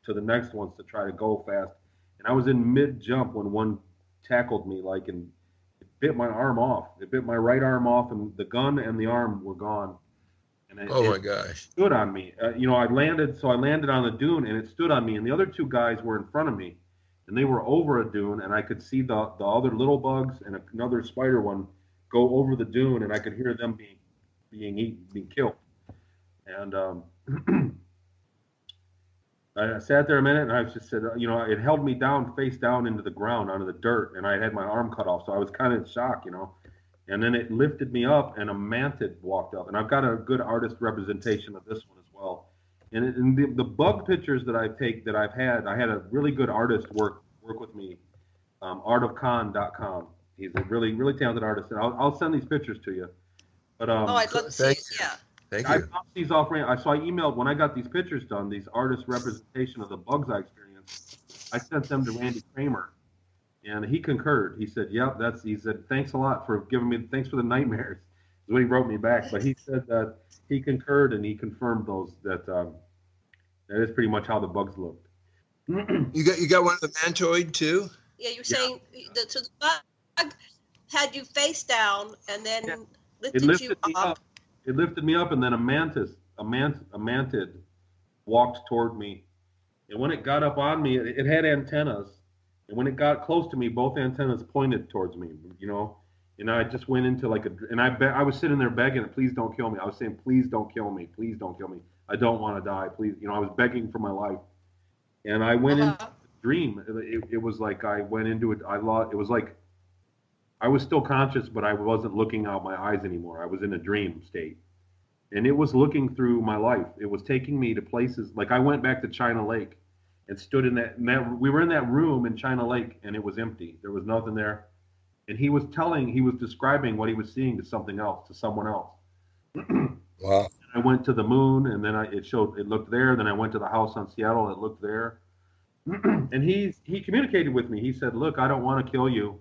to the next ones to try to go fast. And I was in mid jump when one tackled me, and it bit my arm off. It bit my right arm off, and the gun and the arm were gone. And my gosh! Stood on me. You know, I landed on the dune, and it stood on me. And the other 2 guys were in front of me, and they were over a dune, and I could see the other little bugs and another spider one go over the dune, and I could hear them being killed. And I sat there a minute, and I just said, you know, it held me down, face down into the ground, onto the dirt, and I had my arm cut off, so I was kind of in shock, you know. And then it lifted me up, and a mantid walked up, and I've got a good artist representation of this one as well. And the bug pictures that I've had, I had a really good artist work with me, artofcon.com. He's a really, really talented artist, and I'll send these pictures to you. But I'd love to see it. Yeah. Thank I you. bounced these off. So I emailed when I got these pictures done, these artist representation of the bugs I experienced. I sent them to Randy Kramer, and he concurred. He said, "Yep, he said, thanks a lot for giving me. Thanks for the nightmares." Is what he wrote me back. But he said that he concurred and he confirmed that is pretty much how the bugs looked. You got one of the mantoid too? Yeah, you're saying so the bug had you face down and then lifted you up. It lifted me up, and then a mantid walked toward me. And when it got up on me, it had antennas. And when it got close to me, both antennas pointed towards me, you know. And I just went into I was sitting there begging, please don't kill me. I was saying, please don't kill me. Please don't kill me. I don't want to die. Please. You know, I was begging for my life. And I went into a dream. It was like I went into it. It was like I was still conscious, but I wasn't looking out my eyes anymore. I was in a dream state. And it was looking through my life. It was taking me to places. Like I went back to China Lake and stood in that we were in that room in China Lake, and it was empty. There was nothing there. And he was describing what he was seeing to someone else. Wow. I went to the moon, and then it looked there. Then I went to the house on Seattle, it looked there. And he communicated with me. He said, look, I don't want to kill you,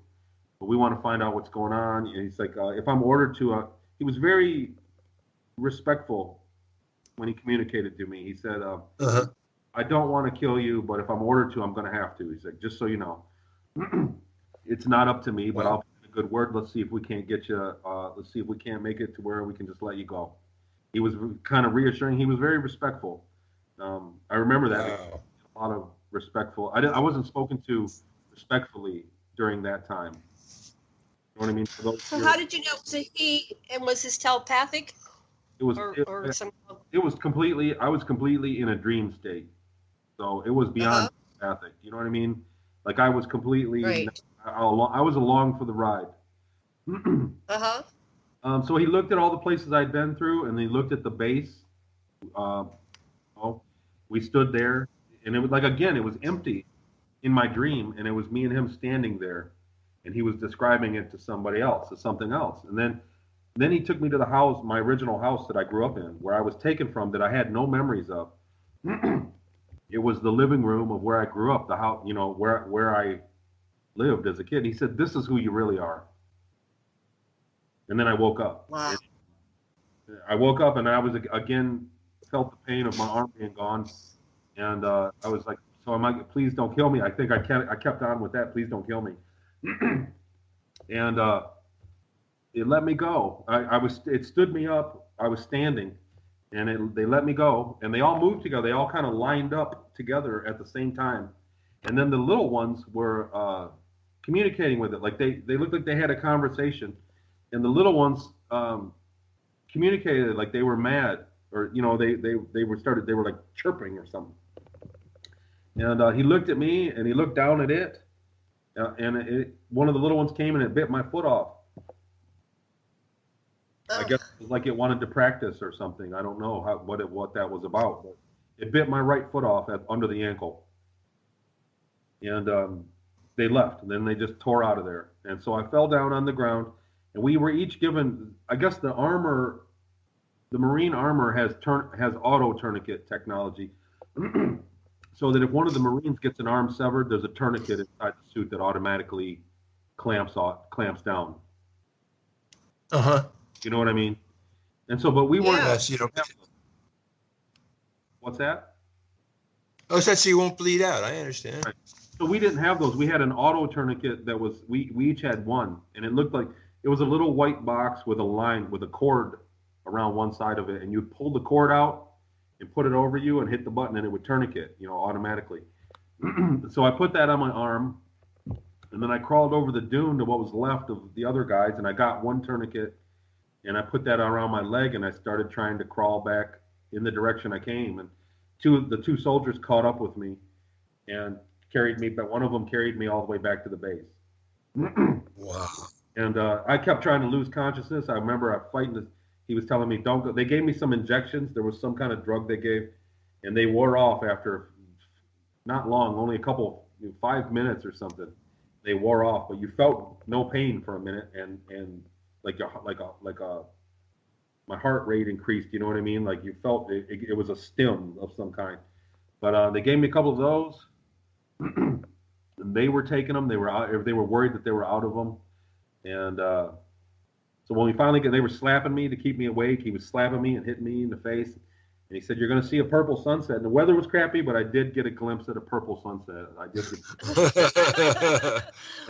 but we want to find out what's going on. And he's like, if I'm ordered to, he was very respectful when he communicated to me. He said, I don't want to kill you, but if I'm ordered to, I'm going to have to. He's like, just so you know, it's not up to me, but I'll put in a good word. Let's see if we can't get you, let's see if we can't make it to where we can just let you go. He was kind of reassuring. He was very respectful. I remember that. Wow. A lot of respectful. I wasn't spoken to respectfully during that time. You know what I mean? So how did you know it was a he, and was this telepathic? It was completely, I was completely in a dream state. So it was beyond telepathic. You know what I mean? Like I was completely, I was along for the ride. So he looked at all the places I'd been through, and he looked at the base. We stood there, and it was like, again, it was empty in my dream, and it was me and him standing there, and he was describing it to somebody else, to something else. And then he took me to the house, my original house that I grew up in, where I was taken from, that I had no memories of. It was the living room of where I grew up, the house, you know, where I lived as a kid. He said, "This is who you really are." And then I woke up. Wow. I woke up, and I was again felt the pain of my arm being gone, and I was like, "So am I? Please don't kill me." I think I kept on with that. Please don't kill me. And it let me go. It stood me up. I was standing, and they let me go, and they all moved together. They all kind of lined up together at the same time, and then the little ones were communicating with it. Like they looked like they had a conversation, and the little ones communicated like they were mad, or you know they were like chirping or something. And he looked at me, and he looked down at it, and one of the little ones came and it bit my foot off. I guess it was like it wanted to practice or something. I don't know what that was about, but it bit my right foot off under the ankle. And they left, and then they just tore out of there. And so I fell down on the ground, and we were each given, I guess the Marine armor has auto tourniquet technology. So that if one of the Marines gets an arm severed, there's a tourniquet inside the suit that automatically clamps down. You know what I mean? And so, but we weren't. Yes, you don't. What's that? Oh, so you won't bleed out. I understand. Right. So we didn't have those. We had an auto tourniquet that was. We each had one, and it looked like it was a little white box with a line with a cord around one side of it, and you'd pull the cord out and put it over you and hit the button, and it would tourniquet, you know, automatically. So I put that on my arm, and then I crawled over the dune to what was left of the other guys, and I got one tourniquet. And I put that around my leg, and I started trying to crawl back in the direction I came. And the two soldiers caught up with me and carried me, but one of them carried me all the way back to the base. Wow. And I kept trying to lose consciousness. I remember he was telling me, don't go. They gave me some injections. There was some kind of drug they gave, and they wore off after not long, only a couple, 5 minutes or something. They wore off, but you felt no pain for a minute, and my heart rate increased, you know what I mean? Like you felt it was a stim of some kind. But they gave me a couple of those, and they were taking them. They were out. They were worried that they were out of them, and so when we finally they were slapping me to keep me awake. He was slapping me and hitting me in the face, and he said, "You're going to see a purple sunset." And the weather was crappy, but I did get a glimpse at a purple sunset. I did.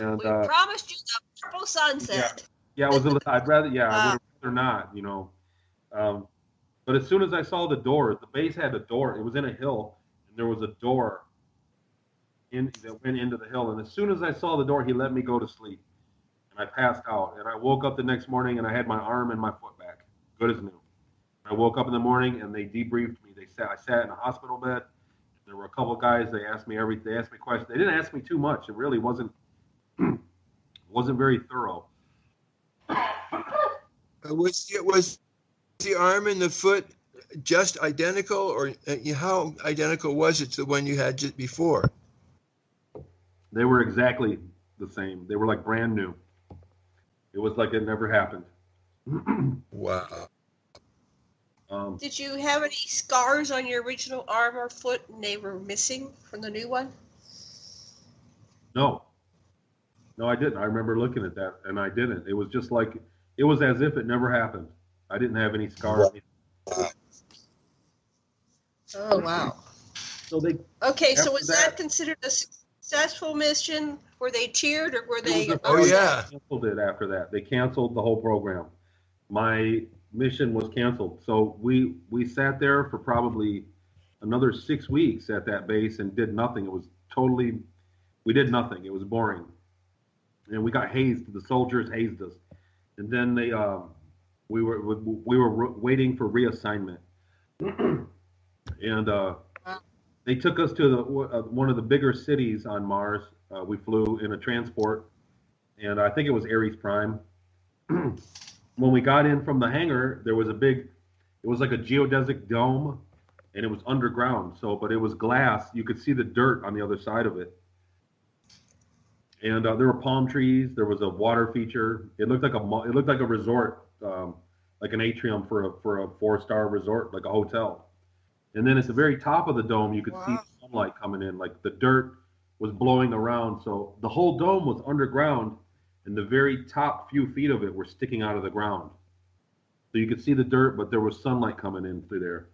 And we promised you the purple sunset. Yeah, it was. I'd rather. Yeah, I would rather not. You know. But as soon as I saw the door, the base had a door. It was in a hill, and there was a door that went into the hill. And as soon as I saw the door, he let me go to sleep, and I passed out. And I woke up the next morning, and I had my arm and my foot back, good as new. I woke up in the morning, and they debriefed me. I sat in a hospital bed. There were a couple of guys. They asked me questions. They didn't ask me too much. It really wasn't very thorough. Was the arm and the foot just identical, or how identical was it to the one you had just before? They were exactly the same. They were like brand new. It was like it never happened. Wow. Did you have any scars on your original arm or foot, and they were missing from the new one? No, I didn't. I remember looking at that, and I didn't. It was just like, it was as if it never happened. I didn't have any scars. Oh, wow. So they. Okay, so after was that considered a successful mission? Were they cheered or were they? Oh, yeah. They canceled it after that. They canceled the whole program. My mission was canceled. So we sat there for probably another 6 weeks at that base and did nothing. It was totally, we did nothing. It was boring. And we got hazed. The soldiers hazed us. And then they, we were waiting for reassignment. And they took us to one of the bigger cities on Mars. We flew in a transport, and I think it was Ares Prime. When we got in from the hangar, there was it was like a geodesic dome, and it was underground. But it was glass. You could see the dirt on the other side of it. And there were palm trees. There was a water feature. It looked like a resort, like an atrium for a 4-star resort, like a hotel. And then at the very top of the dome, you could see sunlight coming in, like the dirt was blowing around. So the whole dome was underground, and the very top few feet of it were sticking out of the ground. So you could see the dirt, but there was sunlight coming in through there.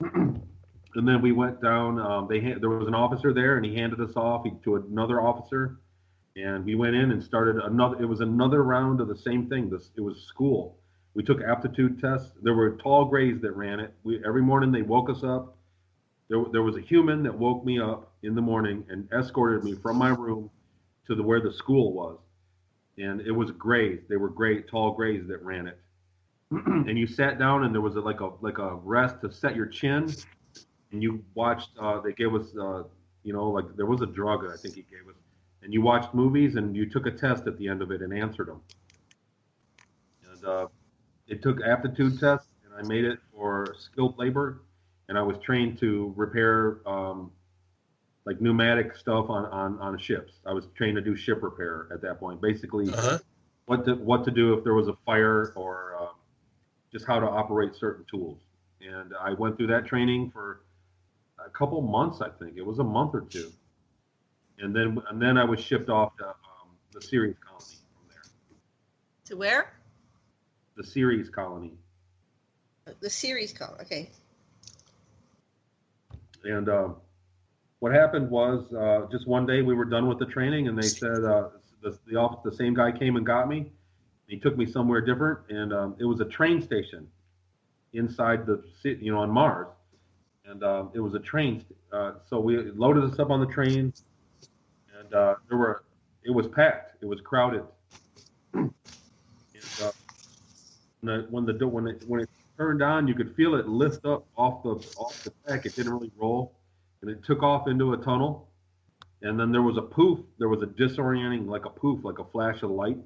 And then we went down. There was an officer there, and he handed us off to another officer. And we went in and started another. It was another round of the same thing. It was school. We took aptitude tests. There were tall grays that ran it. Every morning they woke us up. There was a human that woke me up in the morning and escorted me from my room to where the school was. And it was grays. They were tall grays that ran it. And you sat down, and there was like a rest to set your chin. And you watched. They gave us, like there was a drug I think he gave us. And you watched movies, and you took a test at the end of it and answered them. And it took aptitude tests, and I made it for skilled labor, and I was trained to repair like pneumatic stuff on ships. I was trained to do ship repair at that point. Basically, what to do if there was a fire, or just how to operate certain tools. And I went through that training for a couple months. I think it was a month or two. And then I was shipped off to the Ceres colony from there. To where? The Ceres colony. The Ceres colony. Okay. And what happened was just one day we were done with the training, and they said the same guy came and got me. He took me somewhere different, and it was a train station inside the city, on Mars. And it was a train. So we loaded us up on the train. And it was packed. It was crowded. And, when it turned on, you could feel it lift up off the deck. It didn't really roll, and it took off into a tunnel. And then there was a poof. There was a disorienting, like a poof, like a flash of light,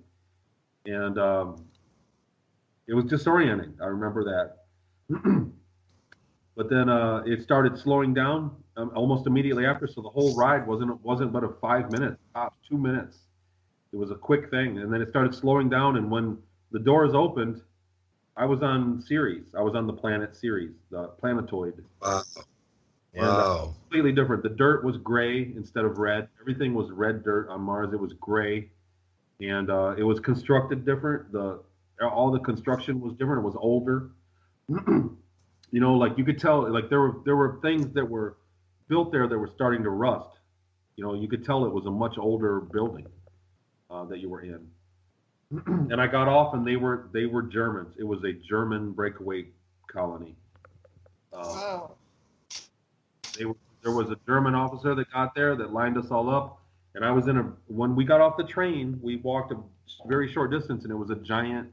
and it was disorienting. I remember that. But then it started slowing down almost immediately after. So the whole ride wasn't but a 5 minutes, top 2 minutes. It was a quick thing, and then it started slowing down. And when the doors opened, I was on Ceres. I was on the planet Ceres, the planetoid. Wow. And, completely different. The dirt was gray instead of red. Everything was red dirt on Mars. It was gray, and it was constructed different. All the construction was different. It was older. Like you could tell, like there were things that were built there that were starting to rust. You could tell it was a much older building that you were in. And I got off, and they were Germans. It was a German breakaway colony. Wow. There was a German officer that got there that lined us all up, and I was when we got off the train, we walked a very short distance, and it was a giant,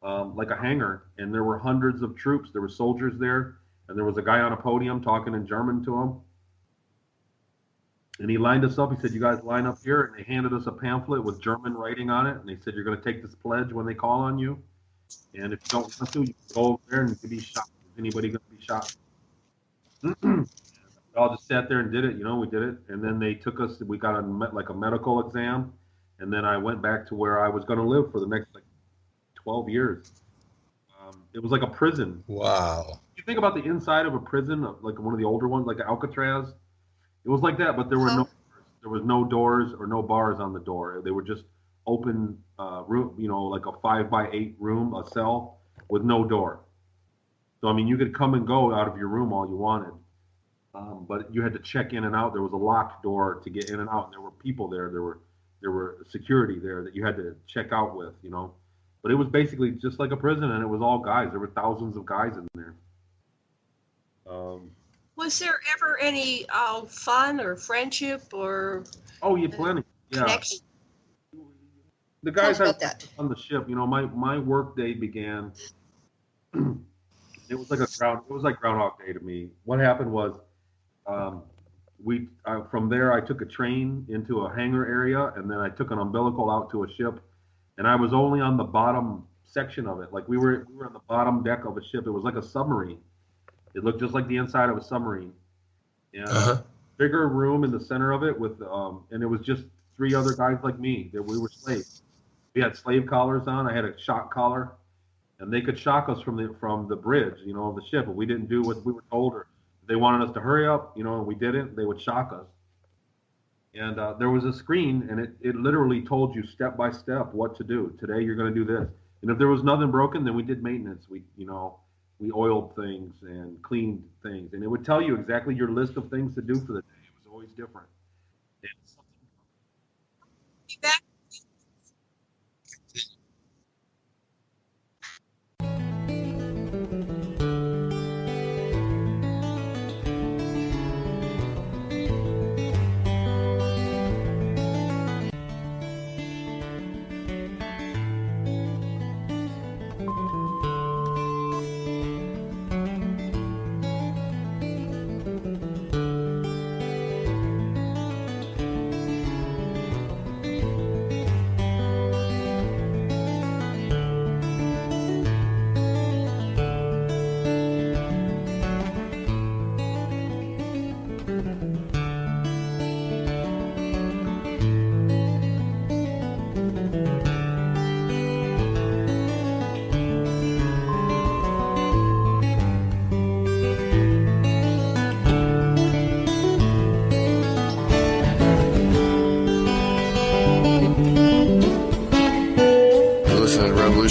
like a hangar, and there were hundreds of troops. There were soldiers there, and there was a guy on a podium talking in German to him. And he lined us up. He said, "You guys line up here." And they handed us a pamphlet with German writing on it. And they said, "You're going to take this pledge when they call on you. And if you don't want to, you can go over there and you can be shot. Is anybody going to be shot?" We all just sat there and did it. We did it. And then they took us. We got a medical exam. And then I went back to where I was going to live for the next 12 years. It was like a prison. Wow. You think about the inside of a prison, like one of the older ones, like Alcatraz. It was like that, but there There was no doors or no bars on the door. They were just open room, like a 5x8 room, a cell with no door. So, I mean, you could come and go out of your room all you wanted, but you had to check in and out. There was a locked door to get in and out. And there were people there. There were security there that you had to check out with, But it was basically just like a prison, and it was all guys. There were thousands of guys in there. Was there ever any fun or friendship or? Oh, yeah, plenty. Yeah. Connection? The guys Tell us about that. on the ship, my work day began. It was like Groundhog Day to me. What happened was, from there I took a train into a hangar area, and then I took an umbilical out to a ship, and I was only on the bottom section of it. Like we were on the bottom deck of a ship. It was like a submarine. It looked just like the inside of a submarine. And bigger room in the center of it with, and it was just 3 other guys like me. That we were slaves. We had slave collars on. I had a shock collar, and they could shock us from the bridge, of the ship. But we didn't do what we were told, or they wanted us to hurry up, and we didn't. They would shock us. And there was a screen, and it literally told you step by step what to do. Today you're going to do this, and if there was nothing broken, then we did maintenance. We oiled things and cleaned things, and it would tell you exactly your list of things to do for the day. It was always different.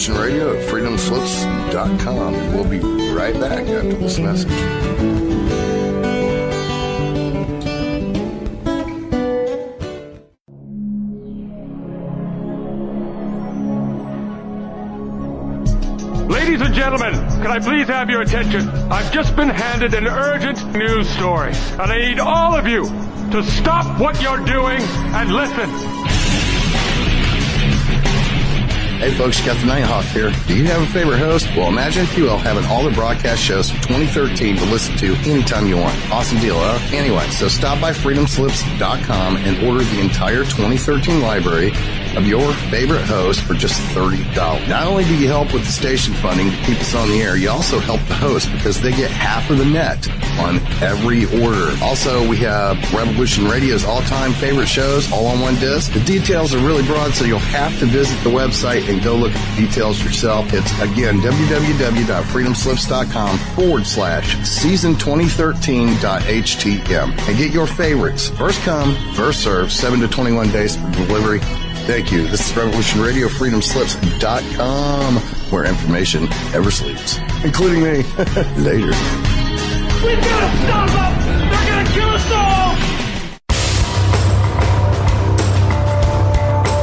Radio at freedomslips.com, and we'll be right back after this message. Ladies and gentlemen, can I please have your attention? I've just been handed an urgent news story, and I need all of you to stop what you're doing and listen. Hey folks, Captain Nighthawk here. Do you have a favorite host? Well, imagine if you will having all the broadcast shows from 2013 to listen to anytime you want. Awesome deal, huh? Anyway, so stop by freedomslips.com and order the entire 2013 library of your favorite host for just $30. Not only do you help with the station funding to keep us on the air, you also help the host because they get half of the net on every order. Also, we have Revolution Radio's all-time favorite shows all on one disc. The details are really broad, so you'll have to visit the website and go look at the details yourself. It's, again, www.freedomslips.com/season2013.htm and get your favorites. First come, first serve, 7 to 21 days for delivery. Thank you. This is Revolution Radio, freedomslips.com, where information never sleeps, including me. Later. We've got to stop them! They're going to kill us all!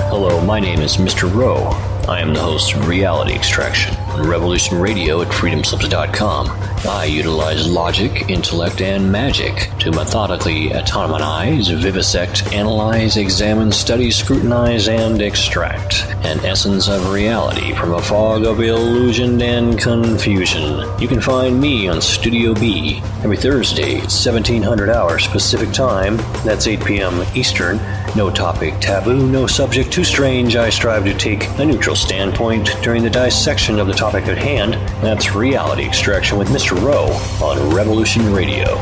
Hello, my name is Mr. Rowe. I am the host of Reality Extraction on Revolution Radio at freedomslips.com. I utilize logic, intellect, and magic to methodically atomize, vivisect, analyze, examine, study, scrutinize, and extract an essence of reality from a fog of illusion and confusion. You can find me on Studio B every Thursday at 1700 hours Pacific Time. That's 8 p.m. Eastern. No topic taboo, no subject too strange. I strive to take a neutral standpoint during the dissection of the topic at hand. That's Reality Extraction with Mr. Rowe on Revolution Radio.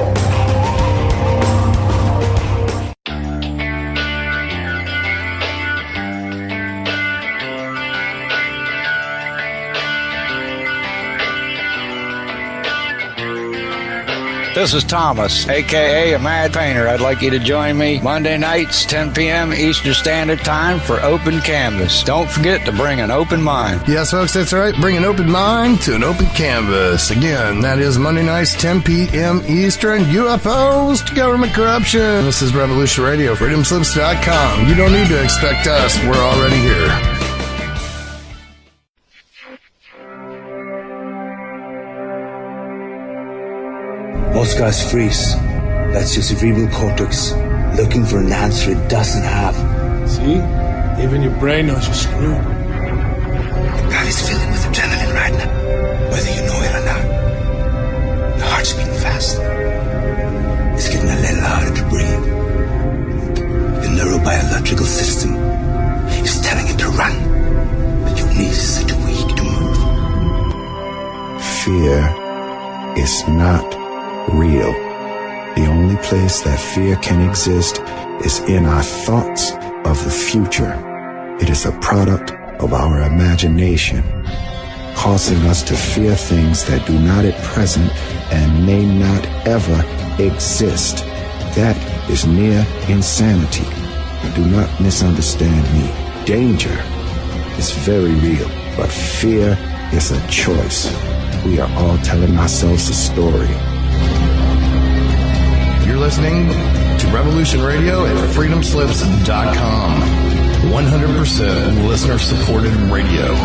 This is Thomas, a.k.a. a Mad Painter. I'd like you to join me Monday nights, 10 p.m. Eastern Standard Time for Open Canvas. Don't forget to bring an open mind. Yes, folks, that's right. Bring an open mind to an open canvas. Again, that is Monday nights, 10 p.m. Eastern. UFOs to government corruption. This is Revolution Radio, freedomslips.com. You don't need to expect us. We're already here. Most guys freeze. That's your cerebral cortex looking for an answer it doesn't have. See? Even your brain knows you're screwed. The body's filling with adrenaline right now, whether you know it or not. Your heart's beating fast. It's getting a little harder to breathe. The neurobiological system is telling it to run, but your knees are too weak to move. Fear is not real. The only place that fear can exist is in our thoughts of the future. It is a product of our imagination, causing us to fear things that do not at present and may not ever exist. That is near insanity. Do not misunderstand me. Danger is very real, but fear is a choice. We are all telling ourselves a story. You're listening to Revolution Radio at freedomslips.com. 100% listener-supported radio.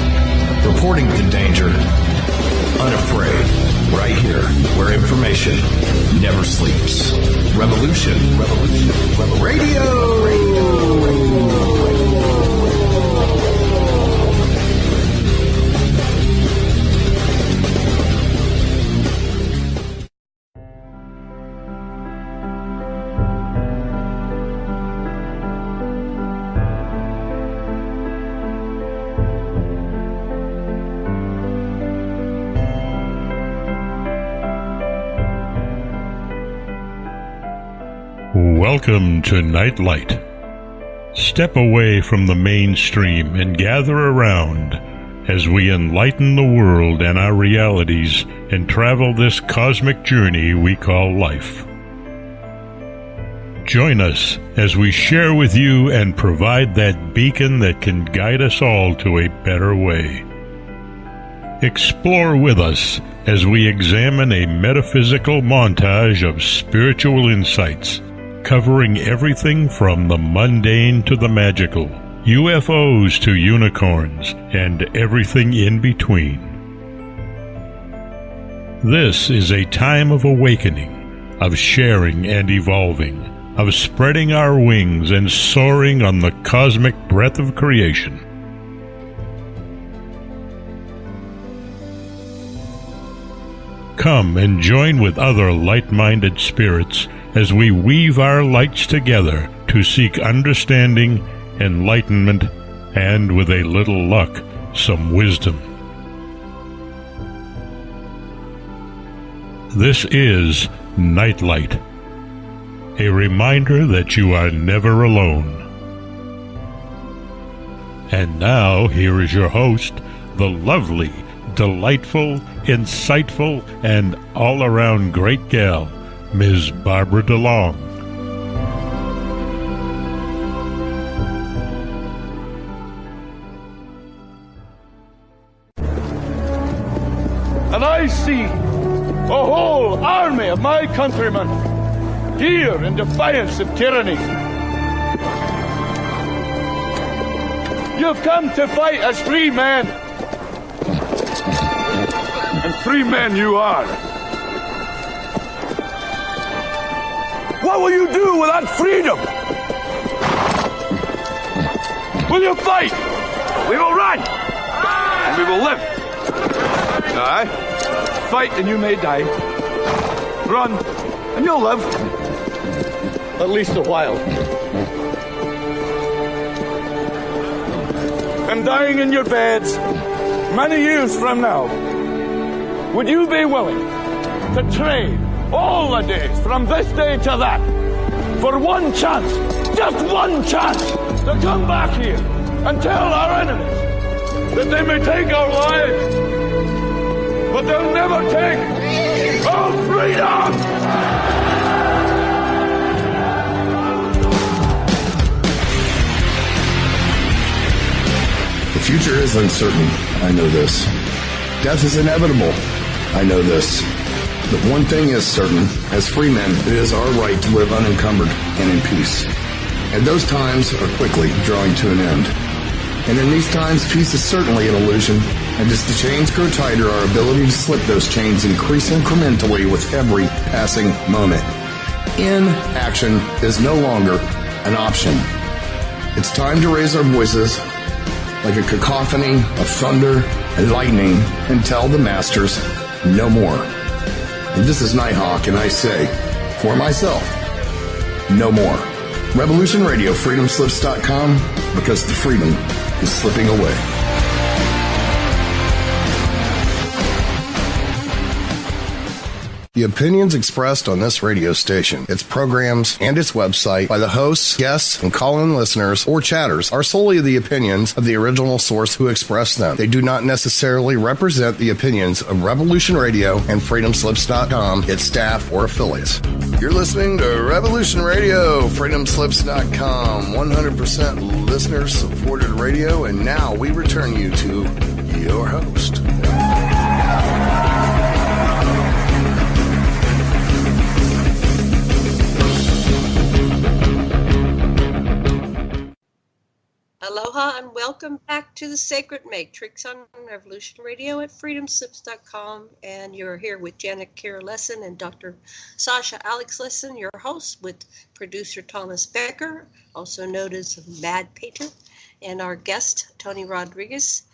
Reporting the danger. Unafraid. Right here, where information never sleeps. Revolution Radio. Welcome to Nightlight. Step away from the mainstream and gather around as we enlighten the world and our realities and travel this cosmic journey we call life. Join us as we share with you and provide that beacon that can guide us all to a better way. Explore with us as we examine a metaphysical montage of spiritual insights, covering everything from the mundane to the magical, UFOs to unicorns, and everything in between. This is a time of awakening, of sharing and evolving, of spreading our wings and soaring on the cosmic breath of creation. Come and join with other light-minded spirits as we weave our lights together to seek understanding, enlightenment, and, with a little luck, some wisdom. This is Nightlight, a reminder that you are never alone. And now, here is your host, the lovely, delightful, insightful, and all-around great gal, Ms. Barbara DeLong. And I see a whole army of my countrymen here in defiance of tyranny. You've come to fight as free men. And free men you are. What will you do with that freedom? Will you fight? We will run. And we will live. Aye. Fight and you may die. Run and you'll live. At least a while. And dying in your beds many years from now, would you be willing to trade all the days from this day to that for one chance, just one chance, to come back here and tell our enemies that they may take our lives, but they'll never take our freedom? future is uncertain. I know this. Death is inevitable. I know this. But one thing is certain. As free men, it is our right to live unencumbered and in peace. And those times are quickly drawing to an end. And in these times, peace is certainly an illusion. And as the chains grow tighter, our ability to slip those chains increase incrementally with every passing moment. Inaction is no longer an option. It's time to raise our voices like a cacophony of thunder and lightning and tell the masters no more. And this is Nighthawk, and I say, for myself, no more. Revolution Radio, freedomslips.com, because the freedom is slipping away. The opinions expressed on this radio station, its programs, and its website by the hosts, guests, and call-in listeners or chatters are solely the opinions of the original source who expressed them. They do not necessarily represent the opinions of Revolution Radio and freedomslips.com, its staff, or affiliates. You're listening to Revolution Radio, freedomslips.com, 100% listener-supported radio, and now we return you to your host. Aloha and welcome back to the Sacred Matrix on Revolution Radio at freedomslips.com. And you're here with Janet Kira Lesson and Dr. Sasha Alex Lesson, your host, with producer Thomas Becker, also known as Mad Painter, and our guest, Tony Rodrigues.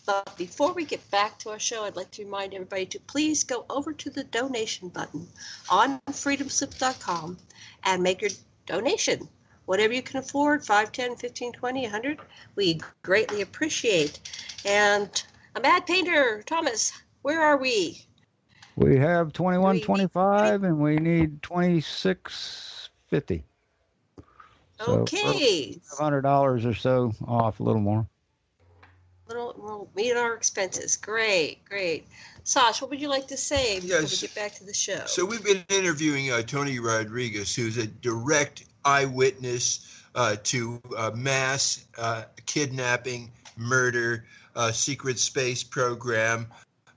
But before we get back to our show, I'd like to remind everybody to please go over to the donation button on freedomslips.com and make your donation. Whatever you can afford, 5, 10, 15, 20, 100, we greatly appreciate. And a Mad Painter, Thomas, where are we? We have 21.25 and we need 26.50. So okay. $500 or so off, a little more. We'll meet our expenses. Great, great. Sash, what would you like to say before we get back to the show? So we've been interviewing Tony Rodrigues, who's a direct eyewitness to mass kidnapping, murder, secret space program,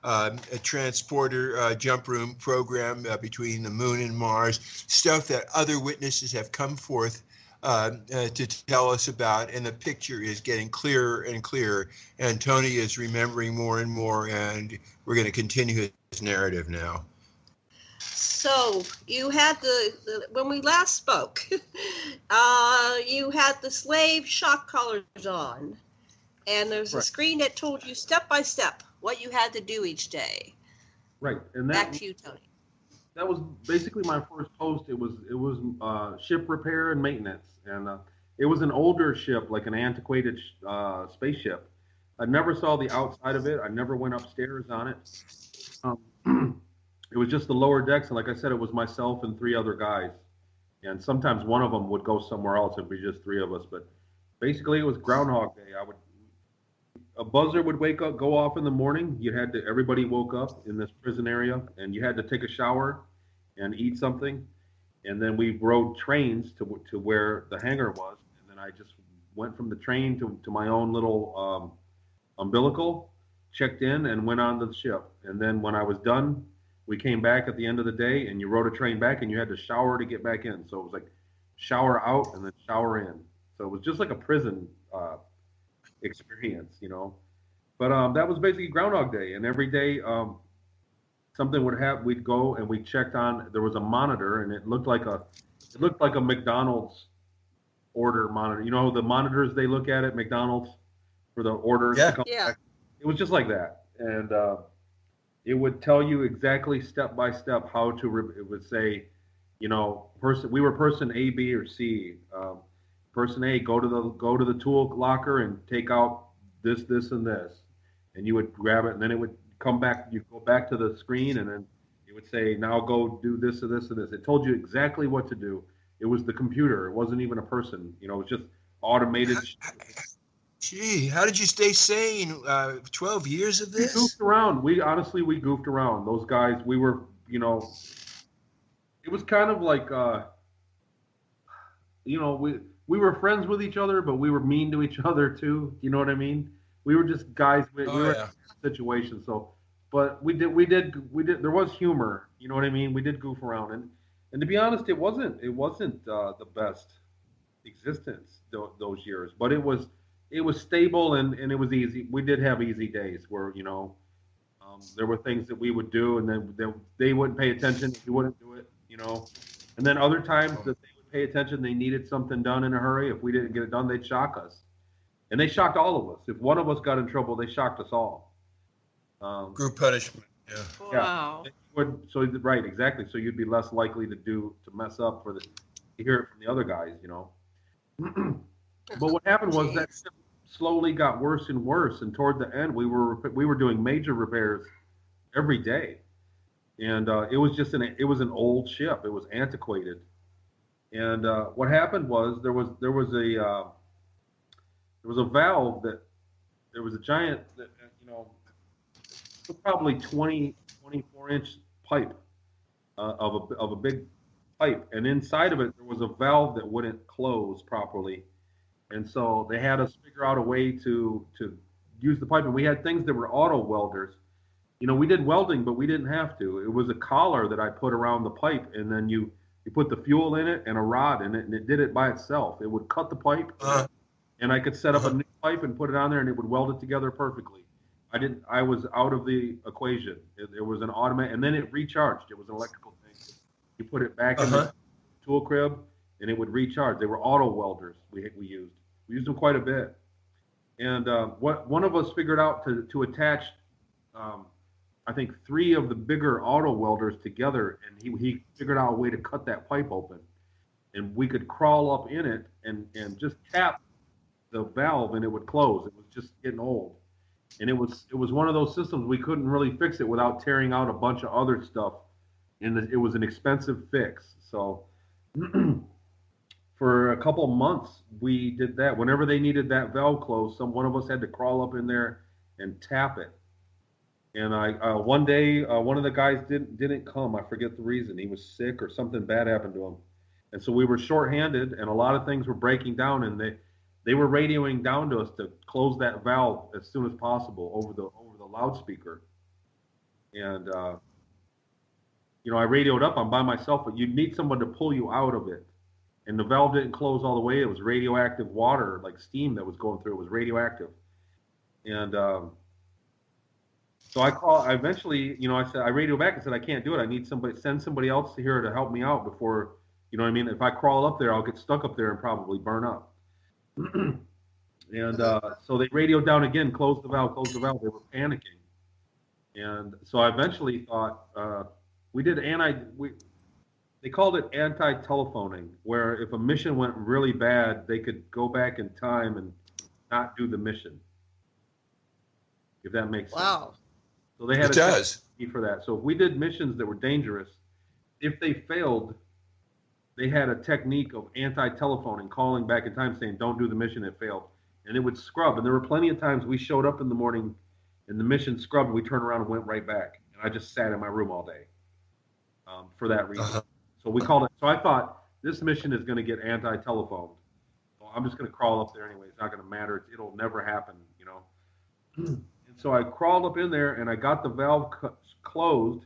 a transporter jump room program between the moon and Mars, stuff that other witnesses have come forth to tell us about, and the picture is getting clearer and clearer, and Tony is remembering more and more, and we're going to continue his narrative now. So you had the when we last spoke, you had the slave shock collars on, and there's a screen that told you step by step what you had to do each day. Right, and back to you, Tony. That was basically my first post. It was ship repair and maintenance, and it was an older ship, like an antiquated spaceship. I never saw the outside of it. I never went upstairs on it. It was just the lower decks, and like I said, it was myself and 3 other guys. And sometimes one of them would go somewhere else. It'd be just 3 of us. But basically, it was Groundhog Day. A buzzer would go off in the morning. Everybody woke up in this prison area, and you had to take a shower and eat something. And then we rode trains to where the hangar was. And then I just went from the train to my own little umbilical, checked in, and went on to the ship. And then when I was done, we came back at the end of the day, and you rode a train back, and you had to shower to get back in. So it was like shower out and then shower in. So it was just like a prison experience, you know. But that was basically Groundhog Day, and every day something would happen. We'd go and we checked on. There was a monitor, and it looked like a McDonald's order monitor. You know the monitors they look at McDonald's for the orders. Yeah. To come back? It was just like that, and it would tell you exactly step by step how to. It would say, you know, we were person A, B, or C. Person A, go to the tool locker and take out this, and this, and you would grab it, and then it would come back. You go back to the screen, and then it would say, now go do this, and this, and this. It told you exactly what to do. It was the computer. It wasn't even a person. You know, it was just automated. Gee, how did you stay sane? 12 years of this? We goofed around. We goofed around. Those guys, we were, you know, it was kind of like, you know, we were friends with each other, but we were mean to each other too. You know what I mean? we were just guys. We were yeah. in a situation. So, but we did. There was humor. You know what I mean? We did goof around, and to be honest, it wasn't the best existence those years, but it was stable and it was easy. We did have easy days where, you know, there were things that we would do and then they wouldn't pay attention. We wouldn't do it, you know. And then other times that they would pay attention, they needed something done in a hurry. If we didn't get it done, they'd shock us. And they shocked all of us. If one of us got in trouble, they shocked us all. Group punishment. Yeah. Wow. Yeah. Right, exactly. So you'd be less likely to mess up to hear it from the other guys, you know. But what happened was that ship slowly got worse and worse, and toward the end, we were doing major repairs every day, and it was an old ship. It was antiquated, and what happened was there was a valve that there was a giant that, you know, probably 24-inch pipe of a big pipe, and inside of it there was a valve that wouldn't close properly, and so they had us figure out a way to use the pipe. And we had things that were auto welders. You know, we did welding, but we didn't have to. It was a collar that I put around the pipe, and then you put the fuel in it and a rod in it, and it did it by itself. It would cut the pipe, and I could set up a new pipe and put it on there, and it would weld it together perfectly. I was out of the equation. It was an automatic, and then it recharged. It was an electrical thing. You put it back in the tool crib, and it would recharge. They were auto welders we used. We used them quite a bit. And one of us figured out to attach, I think, 3 of the bigger auto welders together, and he figured out a way to cut that pipe open. And we could crawl up in it and just tap the valve, and it would close. It was just getting old. And it was one of those systems we couldn't really fix it without tearing out a bunch of other stuff. And it was an expensive fix. So for a couple months, we did that. Whenever they needed that valve closed, one of us had to crawl up in there and tap it. And one day, one of the guys didn't come. I forget the reason. He was sick or something bad happened to him. And so we were shorthanded, and a lot of things were breaking down, and they were radioing down to us to close that valve as soon as possible over the loudspeaker. And you know, I radioed up. I'm by myself, but you'd need someone to pull you out of it. And the valve didn't close all the way. It was radioactive water, like steam that was going through. It was radioactive. And so I eventually, you know, I radioed back and said, I can't do it. I need send somebody else here to help me out before, you know what I mean? If I crawl up there, I'll get stuck up there and probably burn up. And so they radioed down again, close the valve. They were panicking. And so I eventually thought, they called it anti-telephoning, where if a mission went really bad, they could go back in time and not do the mission. If that makes sense. Wow. So they had a technique for that. So if we did missions that were dangerous, if they failed, they had a technique of anti-telephoning, calling back in time saying, don't do the mission, it failed. And it would scrub. And there were plenty of times we showed up in the morning and the mission scrubbed, and we turned around and went right back. And I just sat in my room all day for that reason. So we called it. So I thought, this mission is going to get anti-telephoned. So I'm just going to crawl up there anyway. It's not going to matter. It'll never happen, you know. And so I crawled up in there, and I got the valve closed,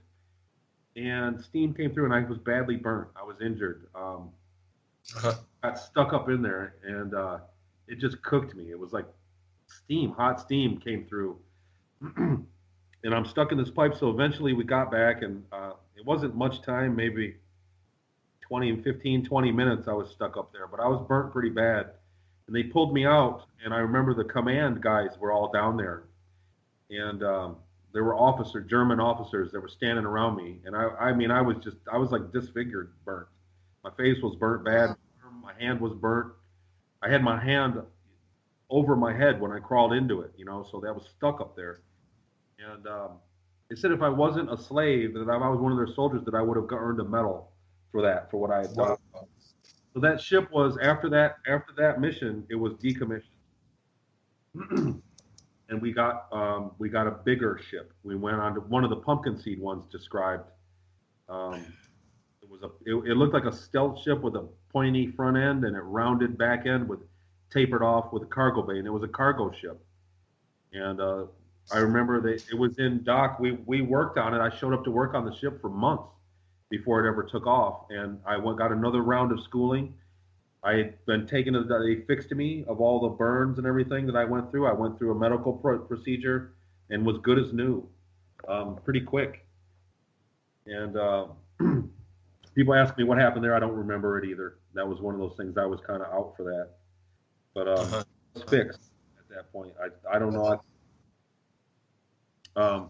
and steam came through, and I was badly burnt. I was injured. Got stuck up in there, and it just cooked me. It was like hot steam came through. And I'm stuck in this pipe. So eventually we got back, and it wasn't much time, maybe 20 minutes I was stuck up there, but I was burnt pretty bad. And they pulled me out, and I remember the command guys were all down there. And there were German officers that were standing around me. And I was like disfigured, burnt. My face was burnt bad. My hand was burnt. I had my hand over my head when I crawled into it, you know, so that was stuck up there. And they said if I wasn't a slave, that if I was one of their soldiers, that I would have earned a medal for what I had done. Wow. So that ship was, after that mission, it was decommissioned. And we got a bigger ship. We went on to one of the pumpkin seed ones described. It looked like a stealth ship with a pointy front end and a rounded back end with tapered off with a cargo bay, and it was a cargo ship. And I remember it was in dock. We worked on it. I showed up to work on the ship for months before it ever took off. And I got another round of schooling. I had been taken, they fixed me of all the burns and everything that I went through. I went through a medical procedure and was good as new, pretty quick. And people ask me what happened there. I don't remember it either. That was one of those things. I was kind of out for that. But it was fixed at that point. I don't know.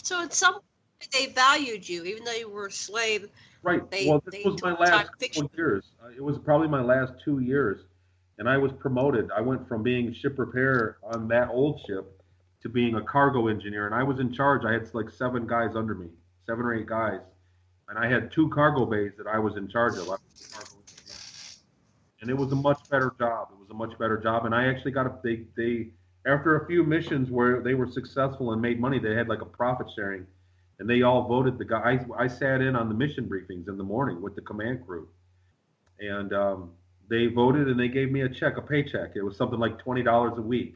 So at some point they valued you, even though you were a slave. Right. Well, this was my last couple years. It was probably my last 2 years, and I was promoted. I went from being ship repair on that old ship to being a cargo engineer, and I was in charge. I had like 7 guys under me, 7 or 8 guys, and I had 2 cargo bays that I was in charge of. I was the cargo engineer. And it was a much better job. It was a much better job, and I actually got they after a few missions where they were successful and made money, they had like a profit sharing. And they all voted the guy. I sat in on the mission briefings in the morning with the command crew, and they voted and they gave me a paycheck. It was something like $20 a week,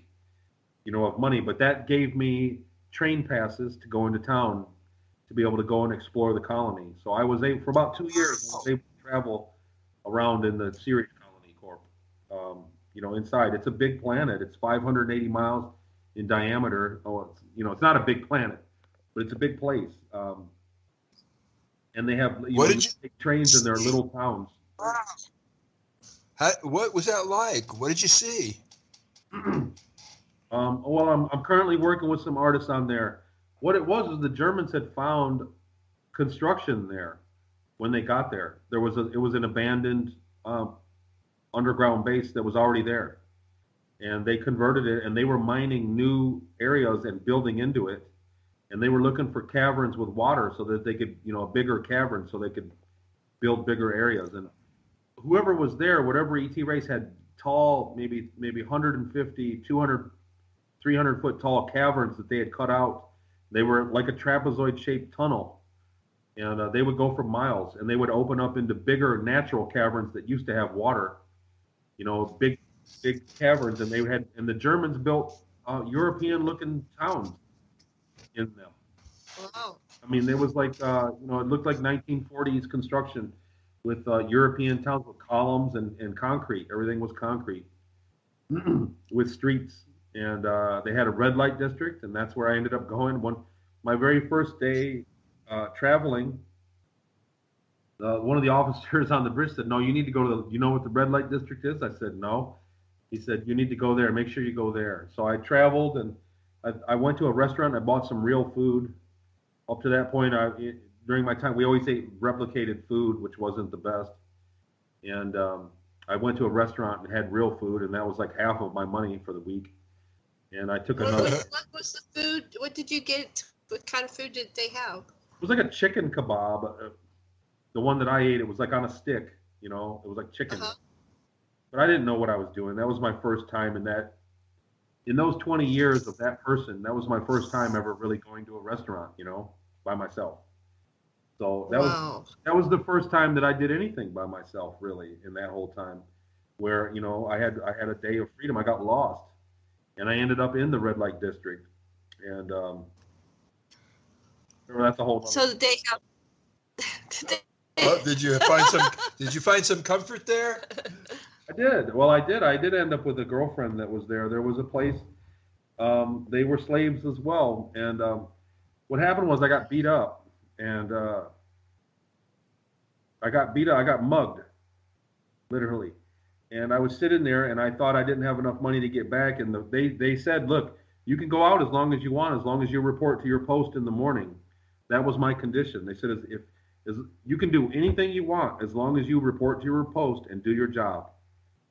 of money. But that gave me train passes to go into town to be able to go and explore the colony. So I was able, for about 2 years, I was able to travel around in the Ceres Colony Corp. Inside. It's a big planet. It's 580 miles in diameter. It's not a big planet, but it's a big place. And they have take trains in their little towns. What was that like? What did you see? Well, I'm currently working with some artists on there. What it was is the Germans had found construction there when they got there. It was an abandoned underground base that was already there, and they converted it, and they were mining new areas and building into it. And they were looking for caverns with water so that they could, a bigger cavern so they could build bigger areas. And whoever was there, whatever ET race, had tall, maybe 150, 200, 300 foot tall caverns that they had cut out. They were like a trapezoid shaped tunnel. And they would go for miles, and they would open up into bigger natural caverns that used to have water, big caverns. And the Germans built European looking towns in them. Wow. I mean, there was like, it looked like 1940s construction with European towns with columns and concrete. Everything was concrete with streets. And they had a red light district, and that's where I ended up going. My very first day traveling, one of the officers on the bridge said, "No, you need to go to you know what the red light district is?" I said, "No." He said, "You need to go there. Make sure you go there." So I traveled, and I went to a restaurant. I bought some real food. Up to that point, during my time, we always ate replicated food, which wasn't the best. And I went to a restaurant and had real food, and that was like half of my money for the week. And I took another. What was the food? What did you get? What kind of food did they have? It was like a chicken kebab. The one that I ate, it was like on a stick. It was like chicken. But I didn't know what I was doing. That was my first time in those 20 years of that person, that was my first time ever really going to a restaurant, by myself. So that was the first time that I did anything by myself, really, in that whole time, where I had a day of freedom. I got lost, and I ended up in the red light district, and that's a whole. So they have. Did you find some comfort there? I did. Well, I did. I did end up with a girlfriend that was there. There was a place. They were slaves as well. And what happened was I got beat up. And I got mugged, literally. And I was sitting there, and I thought I didn't have enough money to get back. And they said, "Look, you can go out as long as you want, as long as you report to your post in the morning." That was my condition. They said, if you can do anything you want as long as you report to your post and do your job.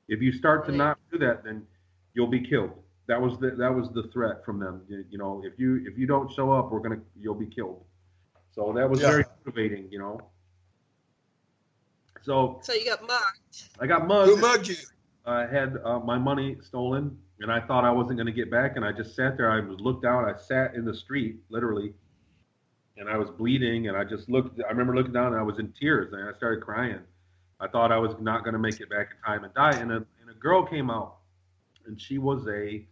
If you start to not do that, then you'll be killed. That was the threat from them. If you don't show up, you'll be killed. So that was very motivating. So you got mugged. I got mugged. Who mugged you? I had my money stolen, and I thought I wasn't going to get back, and I just sat there. I looked down. I sat in the street, literally, and I was bleeding, and I just looked. I remember looking down, and I was in tears, and I started crying. I thought I was not going to make it back in time and die. And a girl came out, and she was a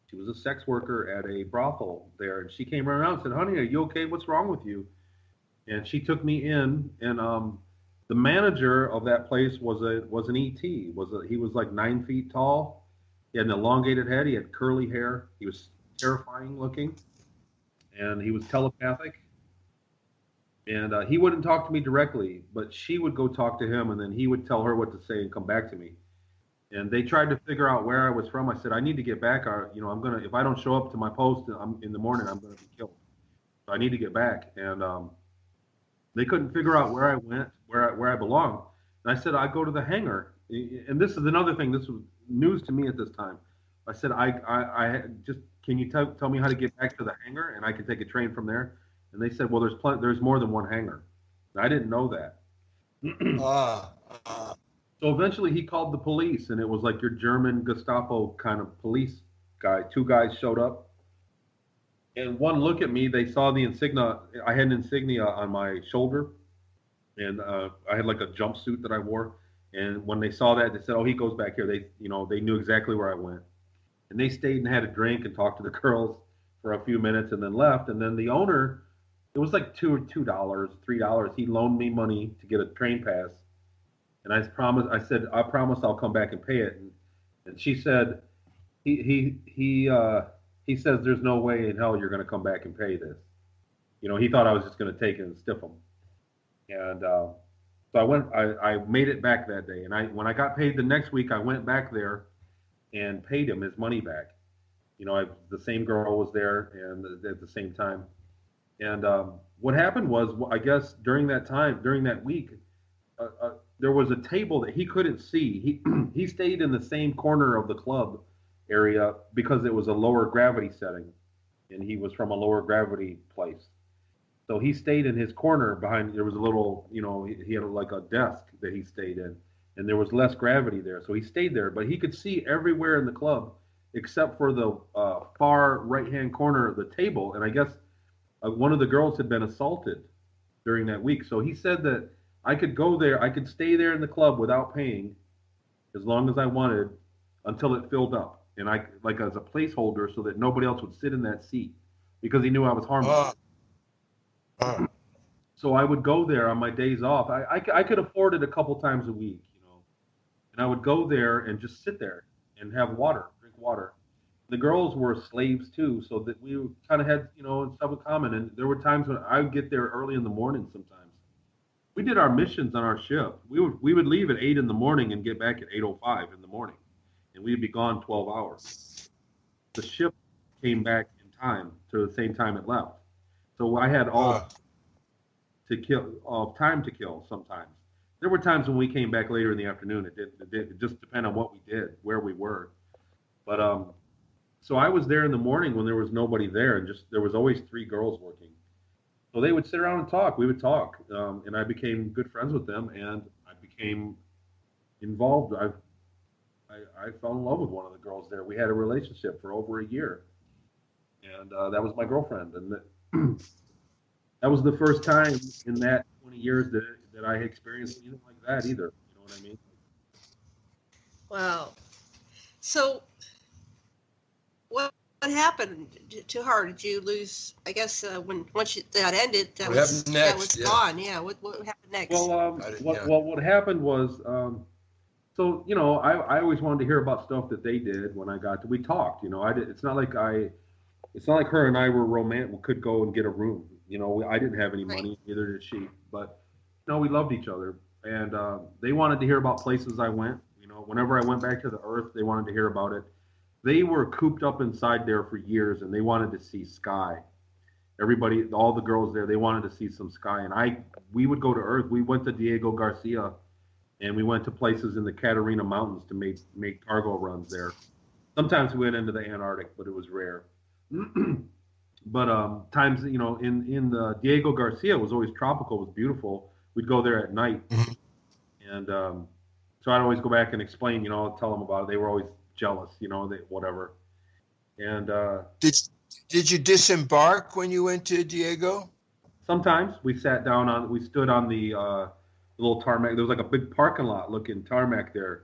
She was a sex worker at a brothel there, and she came around and said, "Honey, are you okay? What's wrong with you?" And she took me in, and the manager of that place was an ET. He was like 9 feet tall. He had an elongated head. He had curly hair. He was terrifying looking, and he was telepathic. And he wouldn't talk to me directly, but she would go talk to him, and then he would tell her what to say and come back to me. And they tried to figure out where I was from. I said, I need to get back. If I don't show up to my post in the morning, I'm gonna be killed. So I need to get back. And they couldn't figure out where I went, where I belonged. And I said, I go to the hangar. And this is another thing. This was news to me at this time. I said, I just, can you tell me how to get back to the hangar, and I can take a train from there? And they said, well, there's more than one hangar. And I didn't know that. So eventually he called the police, and it was like your German Gestapo kind of police guy. 2 guys showed up, and one look at me, they saw the insignia. I had an insignia on my shoulder, and I had like a jumpsuit that I wore. And when they saw that, they said, "Oh, he goes back here." They knew exactly where I went, and they stayed and had a drink and talked to the girls for a few minutes, and then left. And then the owner, it was like $2, $3. He loaned me money to get a train pass. And I said, I promise I'll come back and pay it. And she said, he says, there's no way in hell you're going to come back and pay this. He thought I was just going to take it and stiff him. And so I made it back that day. And when I got paid the next week, I went back there and paid him his money back. The same girl was there and at the same time. And what happened was, I guess during that week, there was a table that he couldn't see. He stayed in the same corner of the club area because it was a lower gravity setting, and he was from a lower gravity place. So he stayed in his corner behind. There was a little, he had like a desk that he stayed in, and there was less gravity there. So he stayed there, but he could see everywhere in the club except for the far right-hand corner of the table. And I guess one of the girls had been assaulted during that week. So he said that I could go there, I could stay there in the club without paying as long as I wanted until it filled up. And I, like as a placeholder, so that nobody else would sit in that seat because he knew I was harmless. So I would go there on my days off. I could afford it a couple times a week, and I would go there and just sit there and have drink water. The girls were slaves too, so that we kind of had, stuff in common. And there were times when I would get there early in the morning sometimes. We did our missions on our ship. We would leave at 8 in the morning and get back at 8:05 in the morning, and we'd be gone 12 hours. The ship came back in time to the same time it left, so I had time to kill. Sometimes there were times when we came back later in the afternoon. It just depended on what we did, where we were. But so I was there in the morning when there was nobody there, and there was always 3 girls working. So they would sit around and talk. We would talk, and I became good friends with them, and I became involved. I fell in love with one of the girls there. We had a relationship for over a year, and that was my girlfriend. And that was the first time in that 20 years that I experienced anything like that either. You know what I mean? Wow. So what happened to her? Did you lose? I guess once that ended, that was gone. Yeah. What happened next? Well, what happened was, so I always wanted to hear about stuff that they did when I got to. We talked. It's not like her and I were romantic. We could go and get a room. I didn't have any money, neither did she. But we loved each other, and they wanted to hear about places I went. Whenever I went back to the Earth, they wanted to hear about it. They were cooped up inside there for years, and they wanted to see sky. Everybody, all the girls there, they wanted to see some sky. And we would go to Earth. We went to Diego Garcia, and we went to places in the Catarina Mountains to make cargo runs there. Sometimes we went into the Antarctic, but it was rare. But times, in the Diego Garcia, it was always tropical, it was beautiful. We'd go there at night. And so I'd always go back and explain, tell them about it. They were always jealous, whatever. And did you disembark when you went to Diego? Sometimes we stood on the little tarmac. There was like a big parking lot looking tarmac there,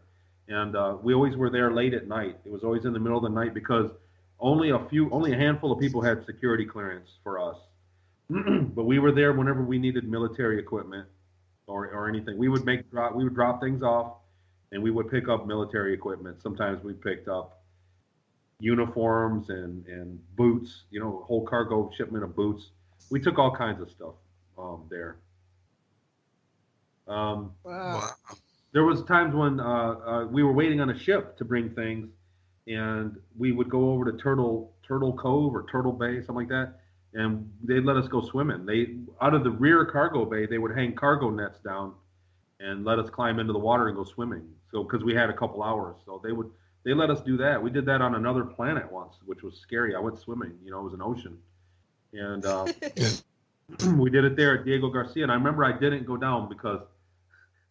and we always were there late at night. It was always in the middle of the night because only a handful of people had security clearance for us. But we were there whenever we needed military equipment or anything. We would drop things off, and we would pick up military equipment. Sometimes we picked up uniforms and boots, a whole cargo shipment of boots. We took all kinds of stuff there. Wow. There was times when we were waiting on a ship to bring things, and we would go over to Turtle Cove or Turtle Bay, something like that, and they'd let us go swimming. Out of the rear cargo bay, they would hang cargo nets down and let us climb into the water and go swimming. So because we had a couple hours, so they let us do that. We did that on another planet once, which was scary. I went swimming, it was an ocean, and we did it there at Diego Garcia. And I remember I didn't go down because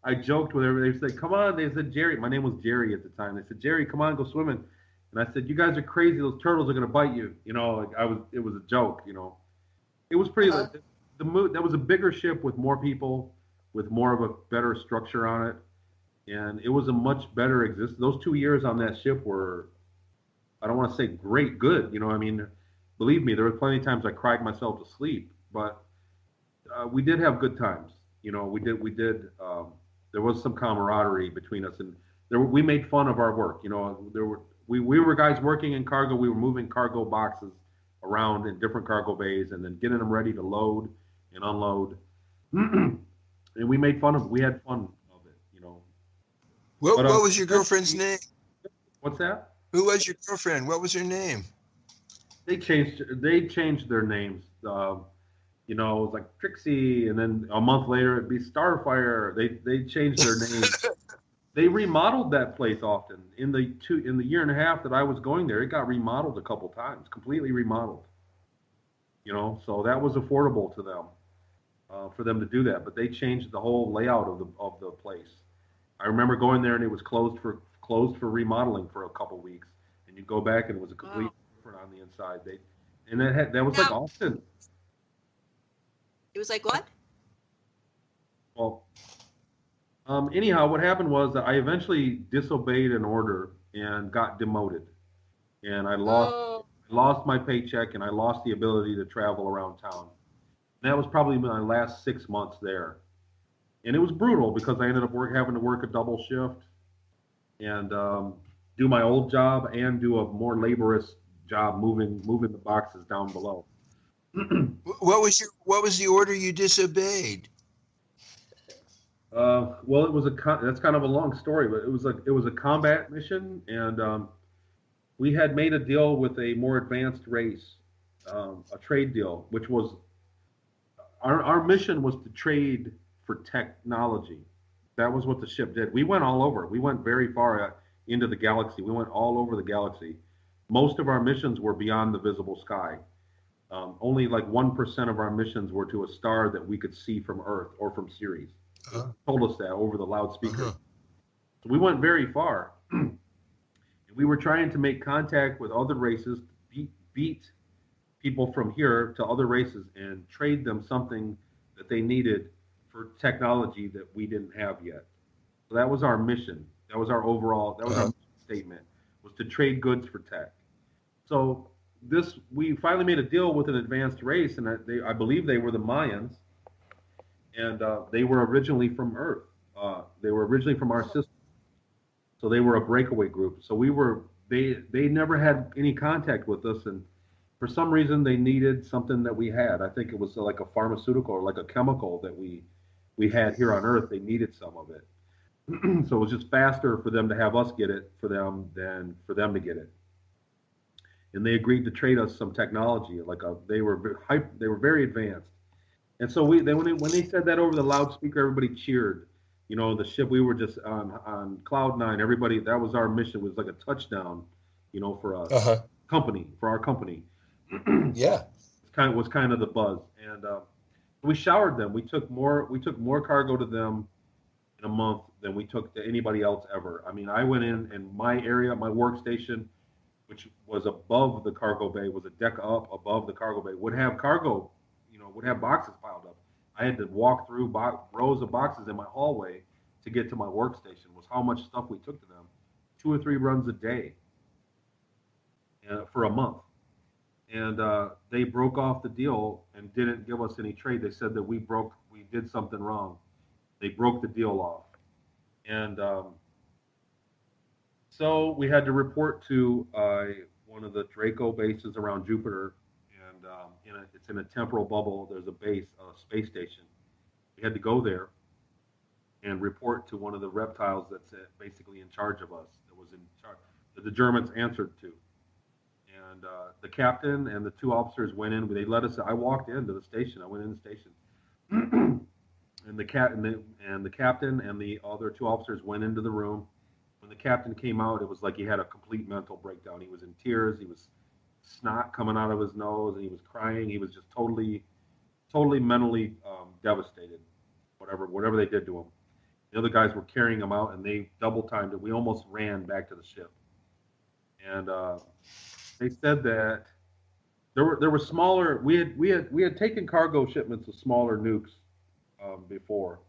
I joked with everybody. They said, "Come on." They said, "Jerry." My name was Jerry at the time. They said, "Jerry, come on, go swimming." And I said, "You guys are crazy. Those turtles are gonna bite you." It was a joke. It was pretty. That was a bigger ship with more people, with more of a better structure on it, and it was a much better existence. Those 2 years on that ship were, I don't want to say good. Believe me, there were plenty of times I cried myself to sleep, but we did have good times. We did. There was some camaraderie between us, and we made fun of our work. We were guys working in cargo. We were moving cargo boxes around in different cargo bays and then getting them ready to load and unload. And we made fun of it. We had fun of it, What was your girlfriend's name? What's that? Who was your girlfriend? What was her name? They changed their names. It was like Trixie, and then a month later it'd be Starfire. They changed their names. They remodeled that place often. In the year and a half that I was going there, it got remodeled a couple times, completely remodeled. So that was affordable to them, for them to do that. But they changed the whole layout of the place. I remember going there and it was closed for remodeling for a couple weeks, and you go back and it was a completely different on the inside. That was like Austin. It was like what? Well, anyhow, what happened was that I eventually disobeyed an order and got demoted, and I lost my paycheck, and I lost the ability to travel around town. And that was probably my last 6 months there, and it was brutal because I ended up having to work a double shift and do my old job and do a more laborious job moving the boxes down below. What was the order you disobeyed? Well, that's kind of a long story, but it was a combat mission, and we had made a deal with a more advanced race, a trade deal, which was our mission was to trade for technology. That was what the ship did. We went all over. We went very far into the galaxy. We went all over the galaxy. Most of our missions were beyond the visible sky. Only like 1% of our missions were to a star that we could see from Earth or from Ceres. Told us that over the loudspeaker. So we went very far. And we were trying to make contact with other races, beat people from here to other races and trade them something that they needed for technology that we didn't have yet. So that was our mission. That was our overall, that was our statement, was to trade goods for tech. So we finally made a deal with an advanced race, and I believe they were the Mayans, and they were originally from Earth. They were originally from our system, so they were a breakaway group. So they never had any contact with us, and for some reason they needed something that we had. I think it was like a pharmaceutical or like a chemical that we had here on Earth. They needed some of it, so it was just faster for them to have us get it for them than for them to get it. And they agreed to trade us some technology. They were very advanced. And so when they said that over the loudspeaker, everybody cheered. The ship, we were just on cloud nine. Everybody, that was our mission, was like a touchdown, for us, for our company. Yeah. It was kind of the buzz. And we showered them. We took more cargo to them in a month than we took to anybody else ever. I mean, I went in my area, my workstation, which was above the cargo bay, was a deck up above the cargo bay, would have cargo, would have boxes piled up. I had to walk through rows of boxes in my hallway to get to my workstation, was how much stuff we took to them. 2 or 3 runs a day. for a month. And they broke off the deal and didn't give us any trade. They said that we did something wrong. They broke the deal off. And so we had to report to one of the Draco bases around Jupiter. And it's in a temporal bubble. There's a base, a space station. We had to go there and report to one of the reptiles that's basically in charge of us, that was in charge, that the Germans answered to. And the captain and the 2 officers went in. They let us. I walked into the station. I went in the station, and the captain and the other 2 officers went into the room. When the captain came out, it was like he had a complete mental breakdown. He was in tears. He was snot coming out of his nose, and he was crying. He was just totally mentally devastated. Whatever they did to him. The other guys were carrying him out, and they double timed it. We almost ran back to the ship, and they said that there were smaller. We had taken cargo shipments of smaller nukes before.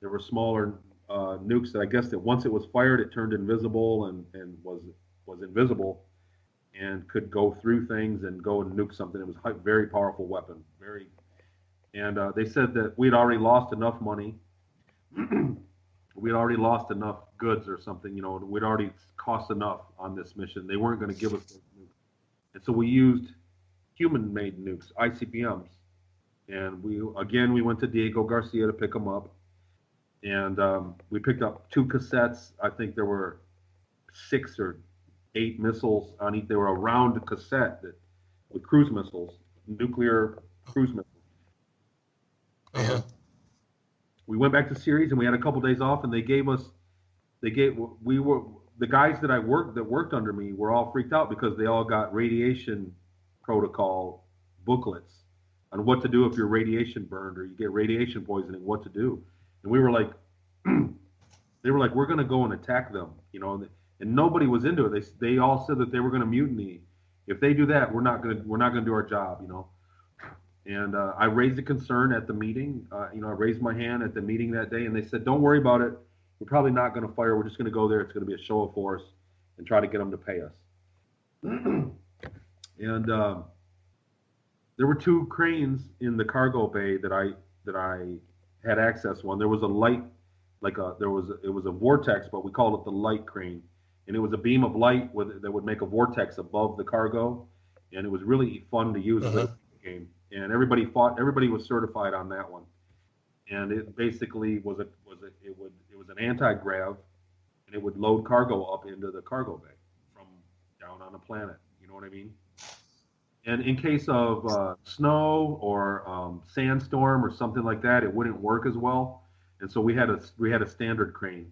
There were smaller nukes that I guess that once it was fired, it turned invisible and was invisible and could go through things and go and nuke something. It was a very powerful weapon. And they said that we'd already lost enough money. We'd already lost enough goods or something. We'd already cost enough on this mission. They weren't going to give us those nukes. And so we used human-made nukes, ICBMs. And we went to Diego Garcia to pick them up. And we picked up 2 cassettes. I think there were 6 or 8 missiles on each. They were a round cassette with cruise missiles, nuclear cruise missiles. We went back to Ceres, and we had a couple days off, and the guys that worked under me were all freaked out because they all got radiation protocol booklets on what to do if you're radiation burned or you get radiation poisoning, what to do. And we were like, they were like, we're going to go and attack them, and nobody was into it. They all said that they were going to mutiny. If they do that, we're not going to do our job, And I raised a concern at the meeting. I raised my hand at the meeting that day, and they said, don't worry about it. We're probably not going to fire. We're just going to go there. It's going to be a show of force and try to get them to pay us. And there were 2 cranes in the cargo bay that I had access. One, there was a light, it was a vortex, but we called it the light crane. And it was a beam of light that would make a vortex above the cargo. And it was really fun to use the game. And everybody was certified on that one. And it basically was an anti-grav, and it would load cargo up into the cargo bay from down on the planet. You know what I mean? And in case of snow or sandstorm or something like that, it wouldn't work as well. And so we had a standard crane,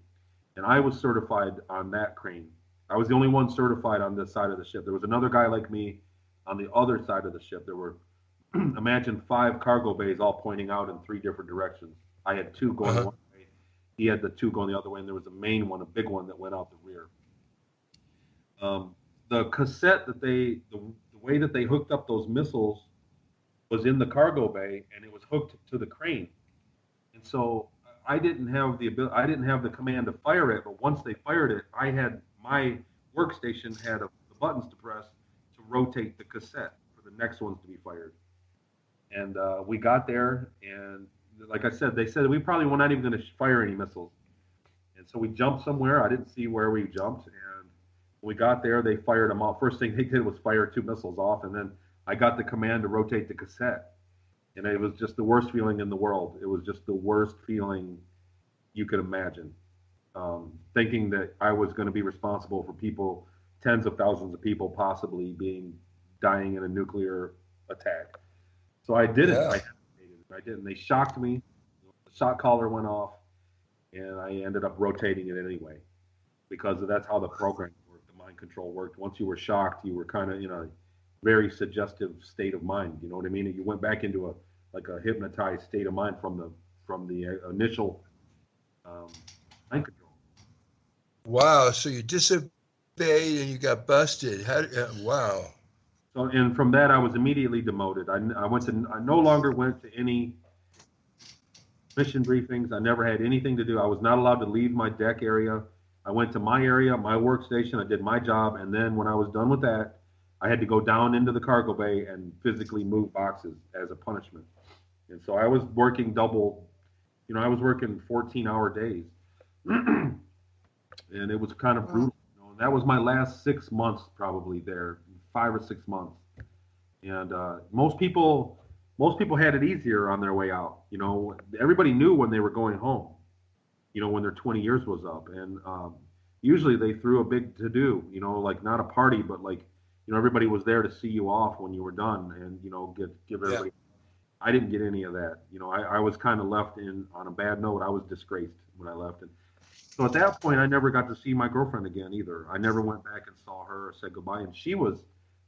and I was certified on that crane. I was the only one certified on this side of the ship. There was another guy like me on the other side of the ship. There were imagine 5 cargo bays all pointing out in 3 different directions. I had 2 going one way. He had the 2 going the other way, and there was a main one, a big one that went out the rear. The cassette that the way that they hooked up those missiles was in the cargo bay, and it was hooked to the crane. And so I didn't have the command to fire it, but once they fired it, I had my workstation had the buttons to press to rotate the cassette for the next ones to be fired. And we got there, and like I said, they said we probably were not even going to fire any missiles. And so we jumped somewhere. I didn't see where we jumped. And when we got there, they fired them off. First thing they did was fire 2 missiles off. And then I got the command to rotate the cassette. And it was just the worst feeling in the world. It was just the worst feeling you could imagine. Thinking that I was going to be responsible for people, tens of thousands of people possibly dying in a nuclear attack. So I did it. I did, and they shocked me. The shock collar went off, and I ended up rotating it anyway, because that's how the program worked. The mind control worked. Once you were shocked, you were kind of in a very suggestive state of mind. You know what I mean? And you went back into a hypnotized state of mind from the initial mind control. Wow! So you disobeyed and you got busted. Wow! So, and from that, I was immediately demoted. I no longer went to any mission briefings. I never had anything to do. I was not allowed to leave my deck area. I went to my area, my workstation. I did my job, and then when I was done with that, I had to go down into the cargo bay and physically move boxes as a punishment. And so I was working double, I was working 14-hour days. And it was kind of brutal. And that was my last 6 months probably there, 5 or 6 months. And most people had it easier on their way out. Everybody knew when they were going home, when their 20 years was up. And usually they threw a big to-do, like not a party, but like, everybody was there to see you off when you were done and, give everybody. I didn't get any of that. I was kind of left on a bad note. I was disgraced when I left. And so at that point, I never got to see my girlfriend again either. I never went back and saw her or said goodbye. And she was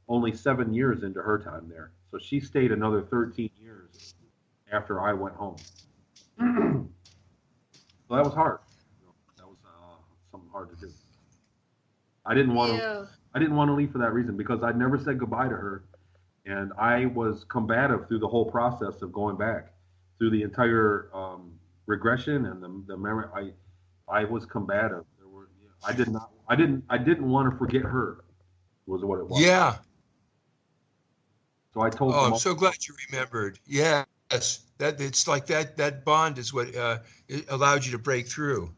only 7 years into her time there. So she stayed another 13 years after I went home. So that was hard. That was something hard to do. I didn't want to leave for that reason because I'd never said goodbye to her. And I was combative through the whole process of going back, through the entire regression and the memory. I was combative. I didn't want to forget her. Was what it was. Yeah. So I told. Oh, I'm so glad you remembered. Yes, that it's like that bond is what it allowed you to break through.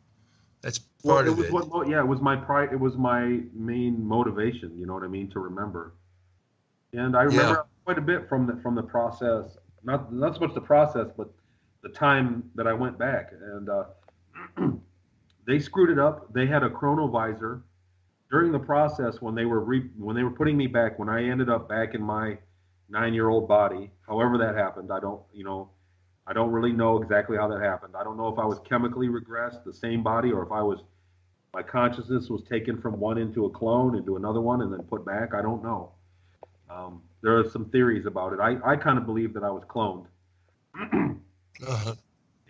That's part of it. It was my pride. It was my main motivation. You know what I mean? To remember. And I remember quite a bit from the process. Not so much the process, but the time that I went back. And they screwed it up. They had a chronovisor during the process when they were putting me back. When I ended up back in my 9-year-old body, however that happened, I don't really know exactly how that happened. I don't know if I was chemically regressed, the same body, or if my consciousness was taken from one into a clone, into another one, and then put back. I don't know. There are some theories about it. I kind of believe that I was cloned.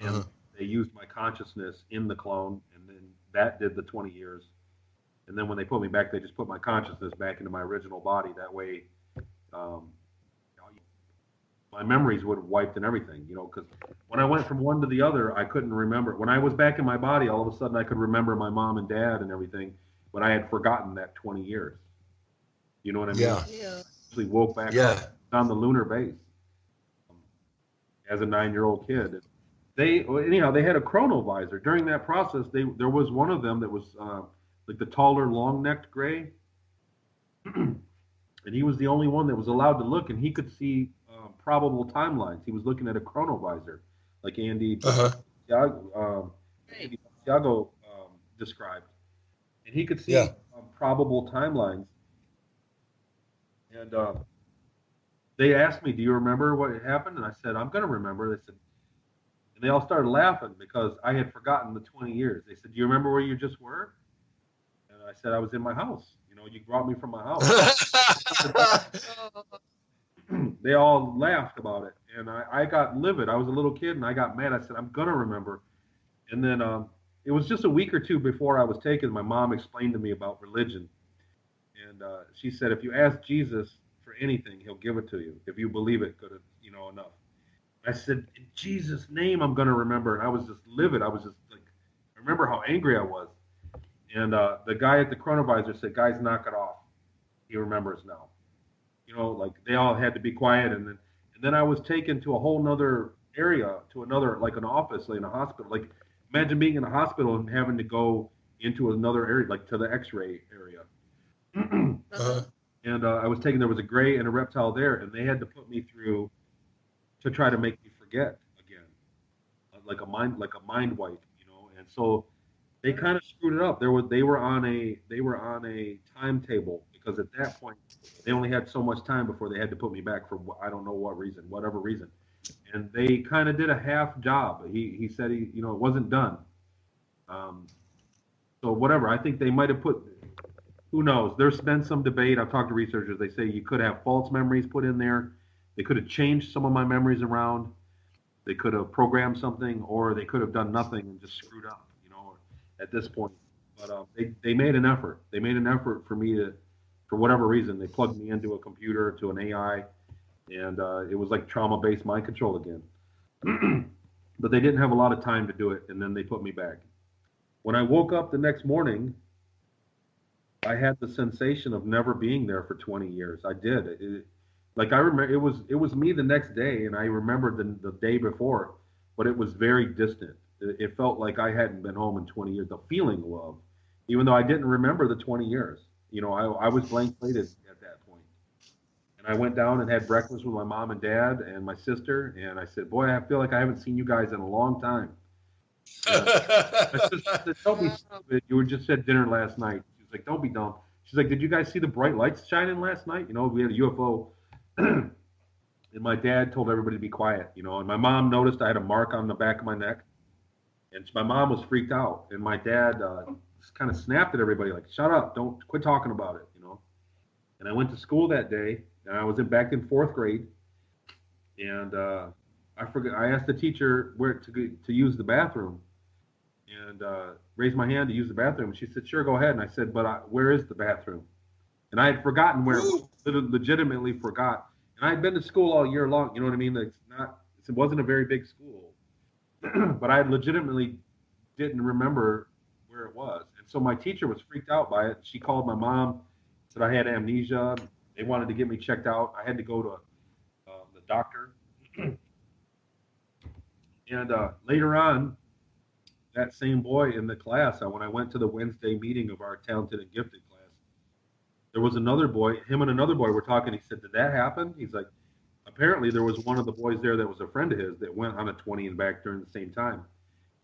And they used my consciousness in the clone, and then that did the 20 years. And then when they put me back, they just put my consciousness back into my original body. That way, my memories would have wiped and everything, because when I went from one to the other, I couldn't remember. When I was back in my body, all of a sudden I could remember my mom and dad and everything, but I had forgotten that 20 years. You know what I mean? Yeah. Actually woke back up on the lunar base as a 9-year-old kid. They had a chronovisor. During that process, there was one of them that was like the taller, long-necked gray, and he was the only one that was allowed to look, and he could see probable timelines. He was looking at a chronovisor, like Andy Santiago described, and he could see probable timelines. And they asked me, "Do you remember what happened?" And I said, "I'm going to remember." They said, and they all started laughing because I had forgotten the 20 years. They said, "Do you remember where you just were?" And I said, "I was in my house. You brought me from my house." They all laughed about it, and I got livid. I was a little kid, and I got mad. I said, "I'm going to remember." And then it was just a week or two before I was taken. My mom explained to me about religion. And she said, if you ask Jesus for anything, he'll give it to you. If you believe it, good, enough. I said, in Jesus' name, I'm going to remember. And I was just livid. I was just like, I remember how angry I was. And the guy at the chronovisor said, guys, knock it off. He remembers now. Like they all had to be quiet. And then I was taken to a whole nother area, to another, like an office, like in a hospital. Like imagine being in a hospital and having to go into another area, like to the x-ray area. And I was taken. There was a gray and a reptile there, and they had to put me through to try to make me forget again, like a mind wipe, And so they kind of screwed it up. They were on a timetable because at that point they only had so much time before they had to put me back for I don't know what reason, whatever reason, and they kind of did a half job. He said it wasn't done. So whatever. I think they might have put. Who knows? There's been some debate. I've talked to researchers. They say you could have false memories put in there. They could have changed some of my memories around. They could have programmed something, or they could have done nothing and just screwed up, at this point. But they made an effort. They made an effort for me to, for whatever reason, they plugged me into a computer, to an AI, and it was like trauma-based mind control again. But they didn't have a lot of time to do it, and then they put me back. When I woke up the next morning, I had the sensation of never being there for 20 years. I did. Like I remember, it was me the next day, and I remembered the day before, but it was very distant. It felt like I hadn't been home in 20 years. The feeling of, even though I didn't remember the 20 years. You know, I was blank slated at that point. And I went down and had breakfast with my mom and dad and my sister, and I said, "Boy, I feel like I haven't seen you guys in a long time." I said, "Don't be stupid. You were just at dinner last night." She was like, "Don't be dumb." She's like, "Did you guys see the bright lights shining last night? You know, we had a UFO." And my dad told everybody to be quiet, you know, and my mom noticed I had a mark on the back of my neck, and my mom was freaked out, and my dad just kind of snapped at everybody like, "Shut up, don't quit talking about it," you know. And I went to school that day, and I was back in 4th grade, and I forgot. I asked the teacher where to use the bathroom, and raised my hand to use the bathroom. She said, "Sure, go ahead." And I said, "But where is the bathroom?" And I had forgotten where it was, legitimately forgot. And I had been to school all year long. You know what I mean? Like it wasn't a very big school, but I legitimately didn't remember where it was. And so my teacher was freaked out by it. She called my mom, said I had amnesia. They wanted to get me checked out. I had to go to the doctor. And later on, that same boy in the class, when I went to the Wednesday meeting of our talented and gifted class, there was another boy, him and another boy were talking. He said, "Did that happen?" He's like, apparently there was one of the boys there that was a friend of his that went on a 20 and back during the same time.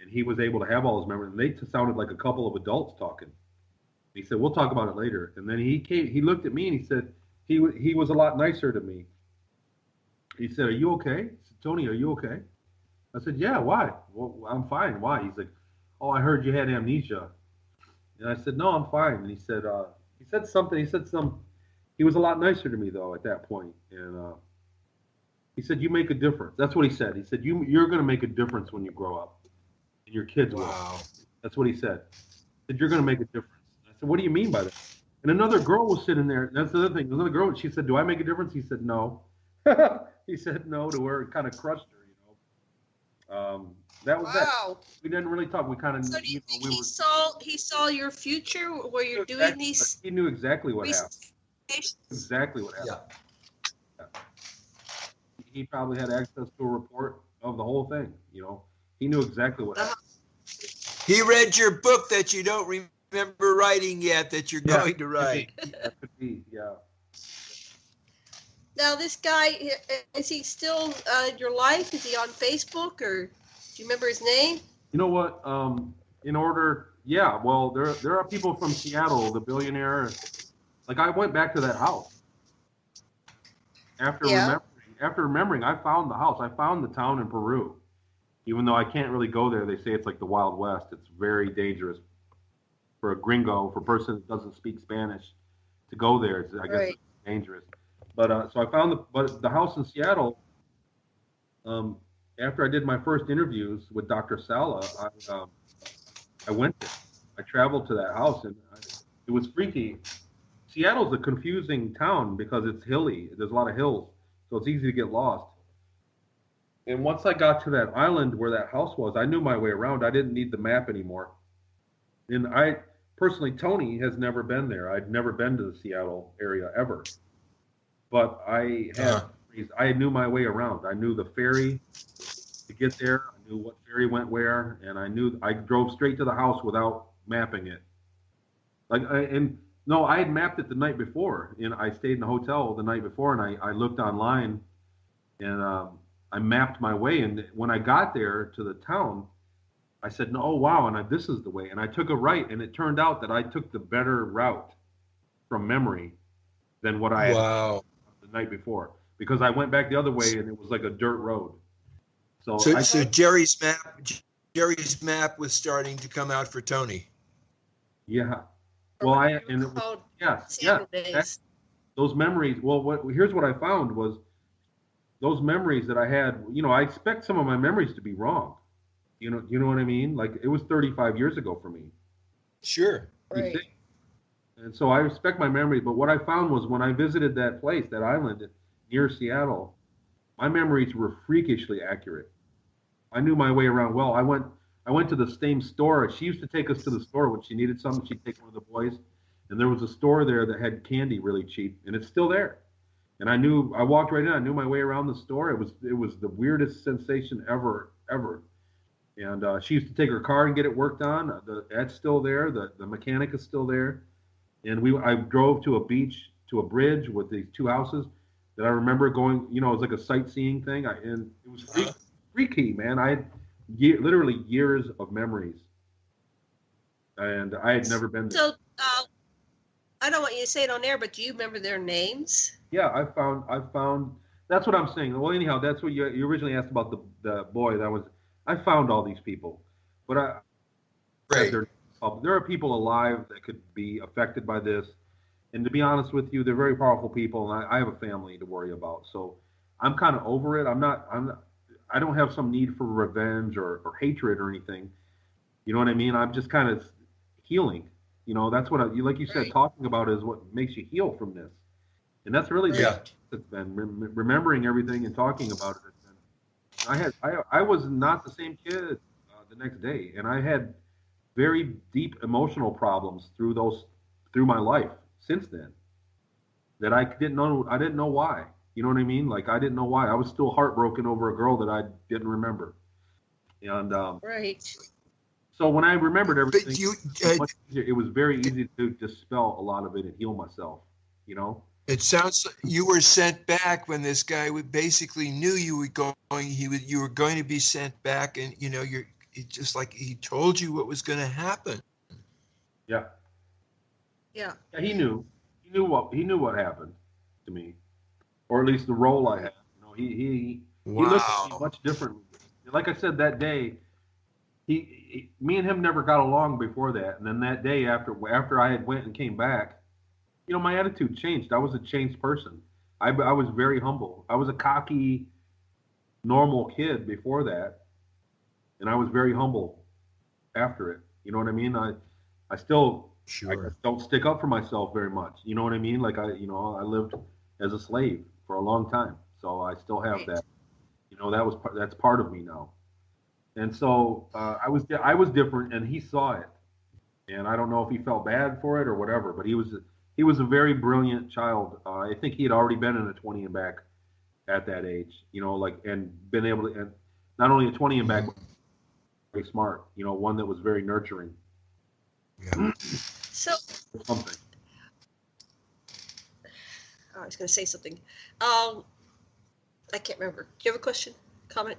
And he was able to have all his memories. And they sounded like a couple of adults talking. He said, "We'll talk about it later." And then he looked at me and he said, he was a lot nicer to me. He said, "Are you okay?" I said, "Tony, are you okay?" I said, "Yeah, why?" "Well, I'm fine. Why?" He's like, "Oh, I heard you had amnesia." And I said, "No, I'm fine." And he said something. He was a lot nicer to me though at that point. And he said, "You make a difference." That's what he said. He said, you're going to make a difference when you grow up, and your kids will. That's what he said. He said, "You're going to make a difference." I said, "What do you mean by that?" And another girl was sitting there. That's the other thing. Another girl, she said, "Do I make a difference?" He said, "No." He said no to her. It kind of crushed her, you know. That was that. We didn't really talk. We kind of. So do you think he saw your future where you're doing these? He knew exactly what happened. Exactly what happened. Yeah. He probably had access to a report of the whole thing. You know, he knew exactly what happened. He read your book that you don't remember writing yet, that you're going to write. That could be, yeah. Now, this guy, is he still in your life? Is he on Facebook, or do you remember his name? You know what? Well, there are people from Seattle, the billionaire. Like, I went back to that house after remembering. I found the house. I found the town in Peru. Even though I can't really go there, they say it's like the Wild West. It's very dangerous for a gringo, for a person that doesn't speak Spanish, to go there. I guess it's dangerous. But so I found the house in Seattle. After I did my first interviews with Dr. Sala, I went there. I traveled to that house, and it was freaky. Seattle's a confusing town because it's hilly. There's a lot of hills, so it's easy to get lost. And once I got to that island where that house was, I knew my way around. I didn't need the map anymore. And I personally, Tony has never been there. I'd never been to the Seattle area ever. But I knew my way around. I knew the ferry to get there. I knew what ferry went where, and I drove straight to the house without mapping it. I had mapped it the night before, and I stayed in the hotel the night before, and I looked online, and I mapped my way. And when I got there to the town, I said, "No, oh wow!" And this is the way. And I took a right, and it turned out that I took the better route from memory than what I had the night before, because I went back the other way, and it was like a dirt road. So Jerry's map was starting to come out for Tony. Yeah. Well, those memories. Well, here's what I found was those memories that I had. You know, I expect some of my memories to be wrong. You know what I mean? Like, it was 35 years ago for me. Sure. Right. And so I respect my memory. But what I found was when I visited that place, that island near Seattle, my memories were freakishly accurate. I knew my way around well. I went to the same store. She used to take us to the store when she needed something. She'd take one of the boys. And there was a store there that had candy really cheap, and it's still there. And I walked right in. I knew my way around the store. It was the weirdest sensation ever. And she used to take her car and get it worked on. That's still there. The mechanic is still there. And I drove to a beach, to a bridge with these two houses that I remember going. You know, it was like a sightseeing thing. And it was freaky, man. I had literally years of memories, and I had never been there. So I don't want you to say it on air, but do you remember their names? Yeah, I found. That's what I'm saying. Well, anyhow, that's what you originally asked about the boy. I found all these people, but there are people alive that could be affected by this. And to be honest with you, they're very powerful people, and I have a family to worry about. So I'm kind of over it. I don't have some need for revenge or hatred or anything. You know what I mean? I'm just kind of healing. You know, that's what like you said, talking about is what makes you heal from this. And that's really it's been remembering everything and talking about it. I was not the same kid the next day, and I had very deep emotional problems through my life since then that I didn't know why. You know what I mean? Like, I didn't know why. I was still heartbroken over a girl that I didn't remember. And so when I remembered everything, it was very easy to dispel a lot of it and heal myself, you know? It sounds like you were sent back when this guy basically knew you were going to be sent back, and you know, it's just like he told you what was going to happen. Yeah. Yeah. He knew what happened to me, or at least the role I had. You know, he looked at me much differently. Like I said, that day, me and him never got along before that, and then that day after I had went and came back, you know, my attitude changed. I was a changed person. I was very humble. I was a cocky, normal kid before that, and I was very humble after it. You know what I mean? I still I don't stick up for myself very much. You know what I mean? Like I lived as a slave for a long time, so I still have that. You know, that's part of me now. And so I was different, and he saw it, and I don't know if he felt bad for it or whatever, but he was a very brilliant child. I think he had already been in a 20 and back at that age, you know, like, and been able to, and not only a 20 and back, but very smart, you know, one that was very nurturing. Yeah. So, something. I was going to say something. I can't remember. Do you have a question, comment?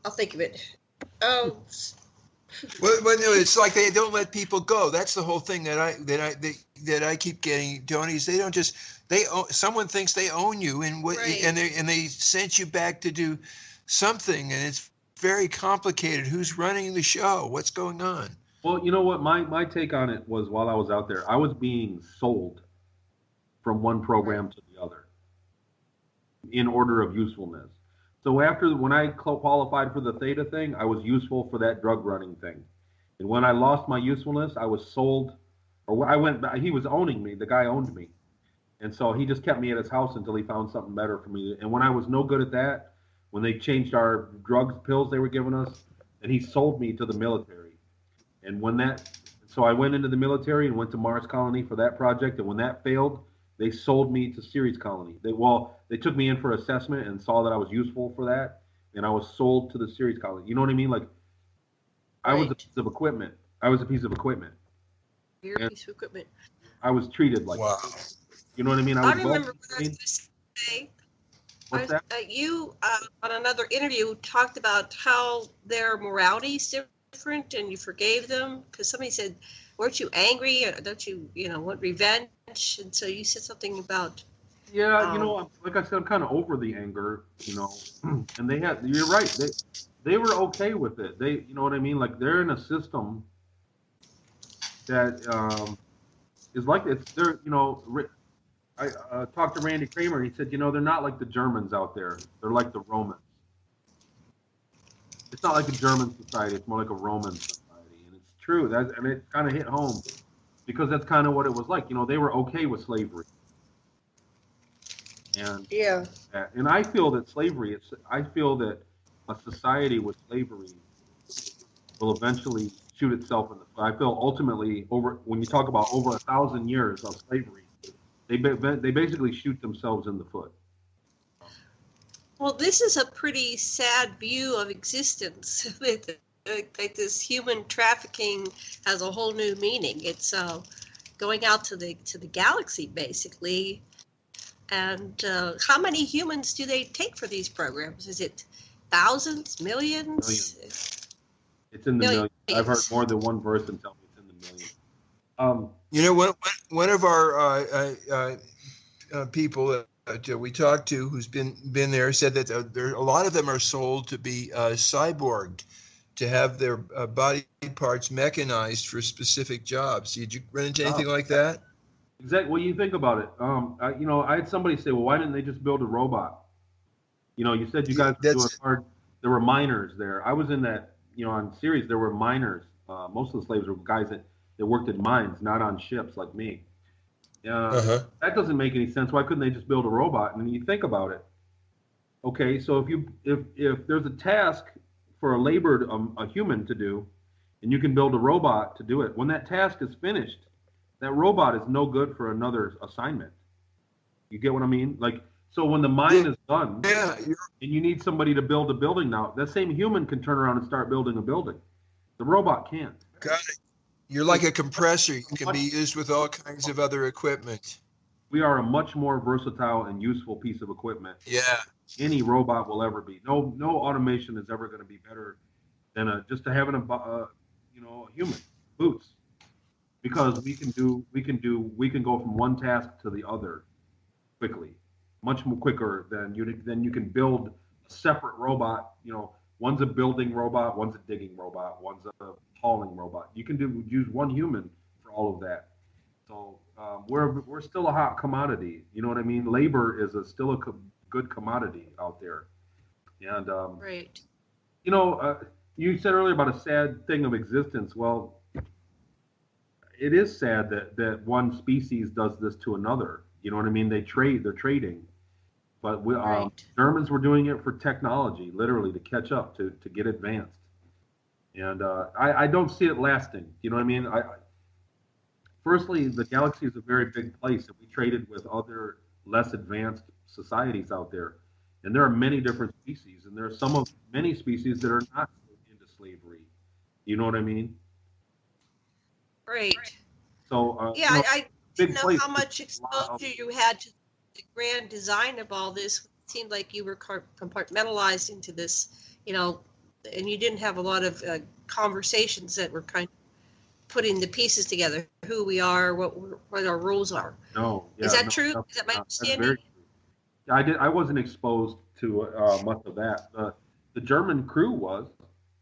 I'll think of it. Well, no, it's like they don't let people go. That's the whole thing that I keep getting, Tony. Is someone thinks they own you, and they sent you back to do something, and it's very complicated. Who's running the show? What's going on? Well, you know what? My take on it was, while I was out there, I was being sold from one program to the other in order of usefulness. So when I qualified for the Theta thing, I was useful for that drug running thing. And when I lost my usefulness, I was sold, he was owning me. The guy owned me. And so he just kept me at his house until he found something better for me. And when I was no good at that, when they changed our pills they were giving us, and he sold me to the military. And so I went into the military and went to Mars Colony for that project. And when that failed, they sold me to Ceres Colony. They took me in for assessment and saw that I was useful for that, and I was sold to the Ceres Colony. You know what I mean? Like, I was a piece of equipment. You're a piece of equipment. I was treated like that. You know what I mean? I remember what I was going to say. What's that? You, on another interview, talked about how their morality is different, and you forgave them because somebody said, weren't you angry? Or don't you want revenge? And so you said something about. Yeah, like I said, I'm kind of over the anger, and you're right. They were okay with it. You know what I mean? Like, they're in a system that is like I talked to Randy Kramer. He said, they're not like the Germans out there. They're like the Romans. It's not like a German society. It's more like a Roman society, and it's true. And it kind of hit home because that's kind of what it was like. They were okay with slavery. And and I feel that I feel that a society with slavery will eventually shoot itself in the foot. I feel ultimately, when you talk about over 1,000 years of slavery, they basically shoot themselves in the foot. Well, this is a pretty sad view of existence. Like this human trafficking has a whole new meaning. It's going out to the galaxy, basically. And how many humans do they take for these programs? Is it thousands, millions? It's in the millions. I've heard more than one person tell me it's in the millions. You know, one of our people that we talked to who's been there said that a lot of them are sold to be cyborged, to have their body parts mechanized for specific jobs. Did you run into anything like that? Exactly. Well, you think about it. I had somebody say, well, why didn't they just build a robot? You said you guys were doing hard. There were miners there. I was in that, on series, there were miners. Most of the slaves were guys that worked in mines, not on ships like me. That doesn't make any sense. Why couldn't they just build a robot? And you think about it. Okay, so if there's a task for a human to do, and you can build a robot to do it, when that task is finished, that robot is no good for another assignment. You get what I mean? Like, so when the mine is done, and you need somebody to build a building now, that same human can turn around and start building a building. The robot can't. Got it. You're like a compressor. You can be used with all kinds of other equipment. We are a much more versatile and useful piece of equipment. Yeah. Any robot will ever be. No automation is ever going to be better than just having a human, boots, because we can go from one task to the other quickly, much more quicker than you can build a separate robot. One's a building robot, one's a digging robot, one's a hauling robot. You can use one human for all of that. So we're still a hot commodity. You know what I mean? Labor is still a good commodity out there. And right. You said earlier about a sad thing of existence. Well, it is sad that one species does this to another. You know what I mean? They're trading. But Germans were doing it for technology, literally, to catch up, to get advanced. And I don't see it lasting. You know what I mean? Firstly, the galaxy is a very big place, and we traded with other less advanced societies out there. And there are many different species, and there are many species that are not into slavery. You know what I mean? Right. So I didn't know how much exposure you had to the grand design of all this. It seemed like you were compartmentalized into this, and you didn't have a lot of conversations that were kind of putting the pieces together, who we are, what our rules are. No. Yeah, is that true? Is that my understanding? I wasn't exposed to much of that. The German crew was,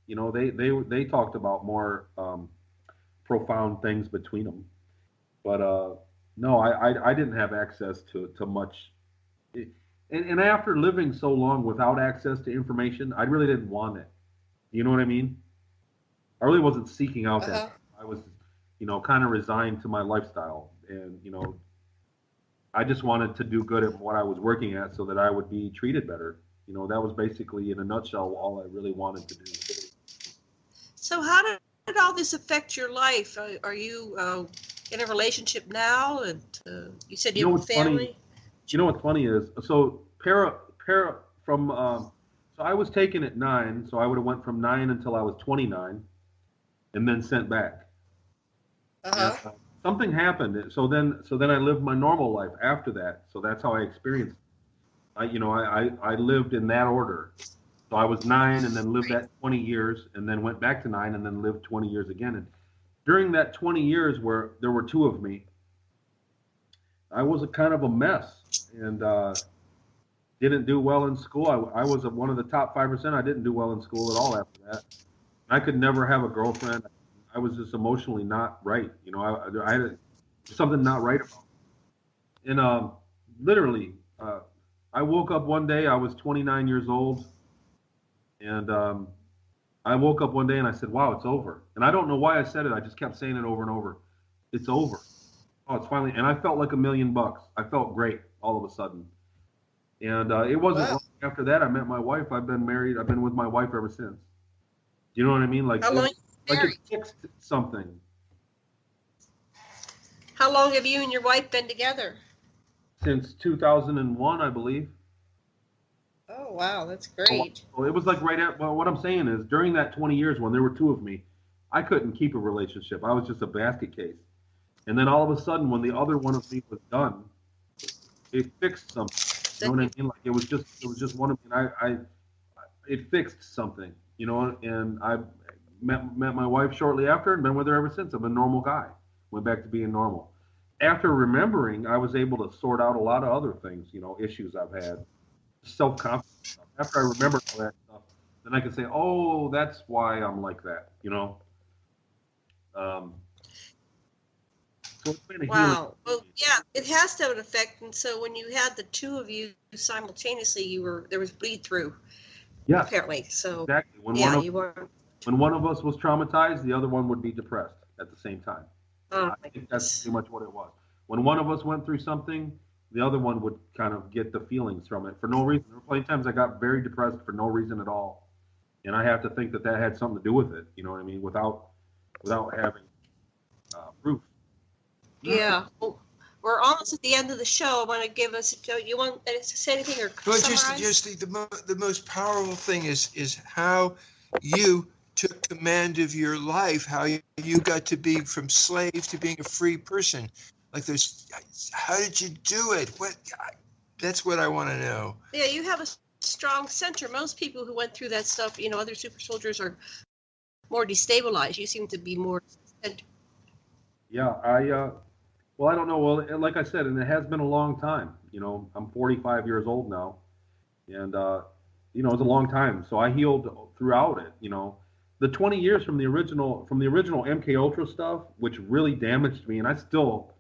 they talked about more profound things between them, but no, I didn't have access to much. And after living so long without access to information, I really didn't want it. You know what I mean? I really wasn't seeking out that. I was, kind of resigned to my lifestyle, and I just wanted to do good at what I was working at so that I would be treated better. That was basically, in a nutshell, all I really wanted to do. So how did all this affect your life? Are you in a relationship now? And you said you have a family? Funny? What's funny is, so so I was taken at 9, so I would have went from 9 until I was 29, and then sent back. Something happened. So then I lived my normal life after that. So that's how I experienced it. I lived in that order. So I was 9 and then lived that 20 years, and then went back to 9 and then lived 20 years again. And during that 20 years where there were 2 of me, I was a kind of a mess, and didn't do well in school. I was one of the top 5%. I didn't do well in school at all after that. I could never have a girlfriend. I was just emotionally not right. I had something not right about me. And literally, I woke up one day, I was 29 years old, and I woke up one day and I said, wow, it's over. And I don't know why I said it. I just kept saying it over and over. It's over. Oh, it's finally, and I felt like $1 million. I felt great all of a sudden. And it wasn't long after that I met my wife. I've been married. I've been with my wife ever since. You know what I mean? Like, how long like it fixed something. How long have you and your wife been together? Since 2001, I believe. Oh, wow, that's great. So it was like right at, well, what I'm saying is during that 20 years when there were two of me, I couldn't keep a relationship. I was just a basket case. And then all of a sudden, when the other one of me was done, it fixed something. You know what I mean? Like it was just one of me, and it fixed something, you know. And I met my wife shortly after, and been with her ever since. I'm a normal guy. Went back to being normal. After remembering, I was able to sort out a lot of other things, you know, issues I've had, self-confidence. After I remembered all that stuff, then I could say, oh, that's why I'm like that, you know. So it's been a wow. Well, yeah, it has to have an effect. And so when you had the two of you simultaneously, there was bleed through. Yeah. Apparently. So exactly. When one of us was traumatized, the other one would be depressed at the same time. I think that's pretty much what it was. When one of us went through something, the other one would kind of get the feelings from it for no reason. There were plenty of times I got very depressed for no reason at all, and I have to think that had something to do with it. You know what I mean? Without having proof. Yeah. Well, we're almost at the end of the show. I want to give us. You want to say anything or summarize? Just the most powerful thing is how you took command of your life, how you got to be from slave to being a free person. Like how did you do it? That's what I want to know. Yeah, you have a strong center. Most people who went through that stuff, you know, other super soldiers are more destabilized. You seem to be more centered. Yeah, well, I don't know. Well, like I said, and it has been a long time. You know, I'm 45 years old now, and you know, it's a long time. So I healed throughout it. You know, the 20 years from the original MK Ultra stuff, which really damaged me, and I still,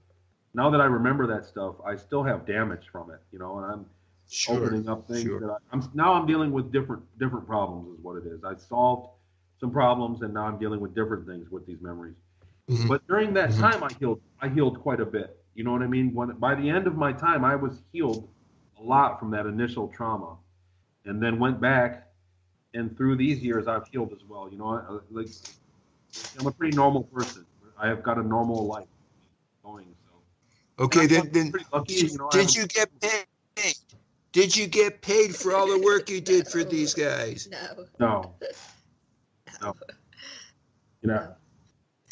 now that I remember that stuff, I still have damage from it. You know, and I'm opening up things that I'm dealing with different problems, is what it is. I solved some problems, and now I'm dealing with different things with these memories. Mm-hmm. But during that time, I healed quite a bit. You know what I mean? By the end of my time, I was healed a lot from that initial trauma, and then went back, and through these years, I've healed as well. You know, like I'm a pretty normal person. I have got a normal life going. So okay, then lucky, you know, did you get paid? Did you get paid for all the work you did for these guys? No.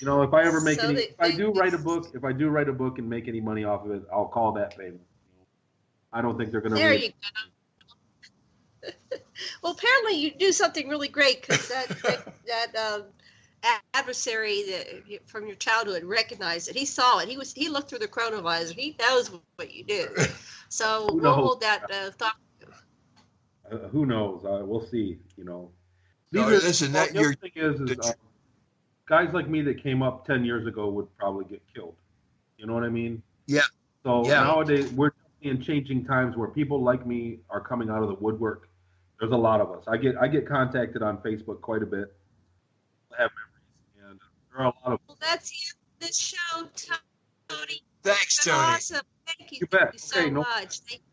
You know, if I ever make if I do write a book and make any money off of it, I'll call that payment. I don't think they're going to. There you go. Well, apparently you do something really great, because that adversary from your childhood recognized it. He saw it. He looked through the chronovisor. He knows what you do. So we'll hold that thought. Who knows? We'll see. You know. The thing is guys like me that came up 10 years ago would probably get killed. You know what I mean? Yeah. So nowadays we're in changing times where people like me are coming out of the woodwork. There's a lot of us. I get contacted on Facebook quite a bit. I have memories, and there are a lot of. Well, that's the end of this show, Tony. Thanks, Tony. Awesome. Thank you. You bet. Thank you so much. Thank you.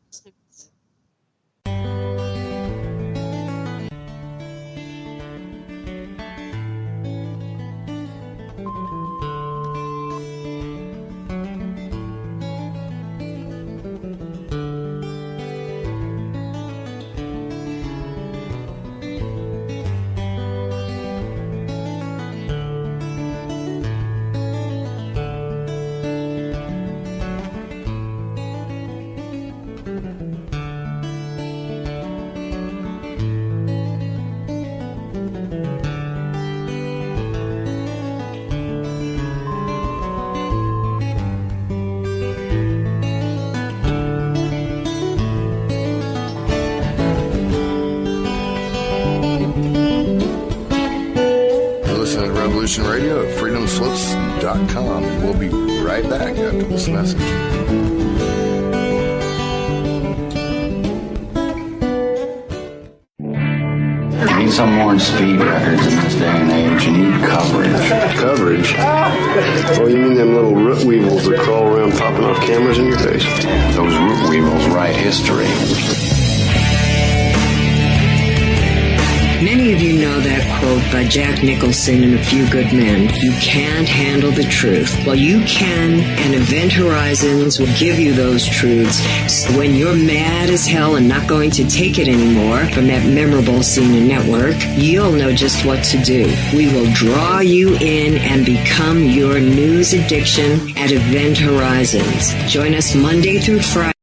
Radio at freedomslips.com, and we'll be right back after this message. You need some more speed records in this day and age. You need coverage. Coverage? Oh, you mean them little root weevils that crawl around popping off cameras in your face? Those root weevils write history. Many of you know that quote by Jack Nicholson in A Few Good Men. You can't handle the truth. Well, you can, and Event Horizons will give you those truths. So when you're mad as hell and not going to take it anymore from that memorable CNN network, you'll know just what to do. We will draw you in and become your news addiction at Event Horizons. Join us Monday through Friday.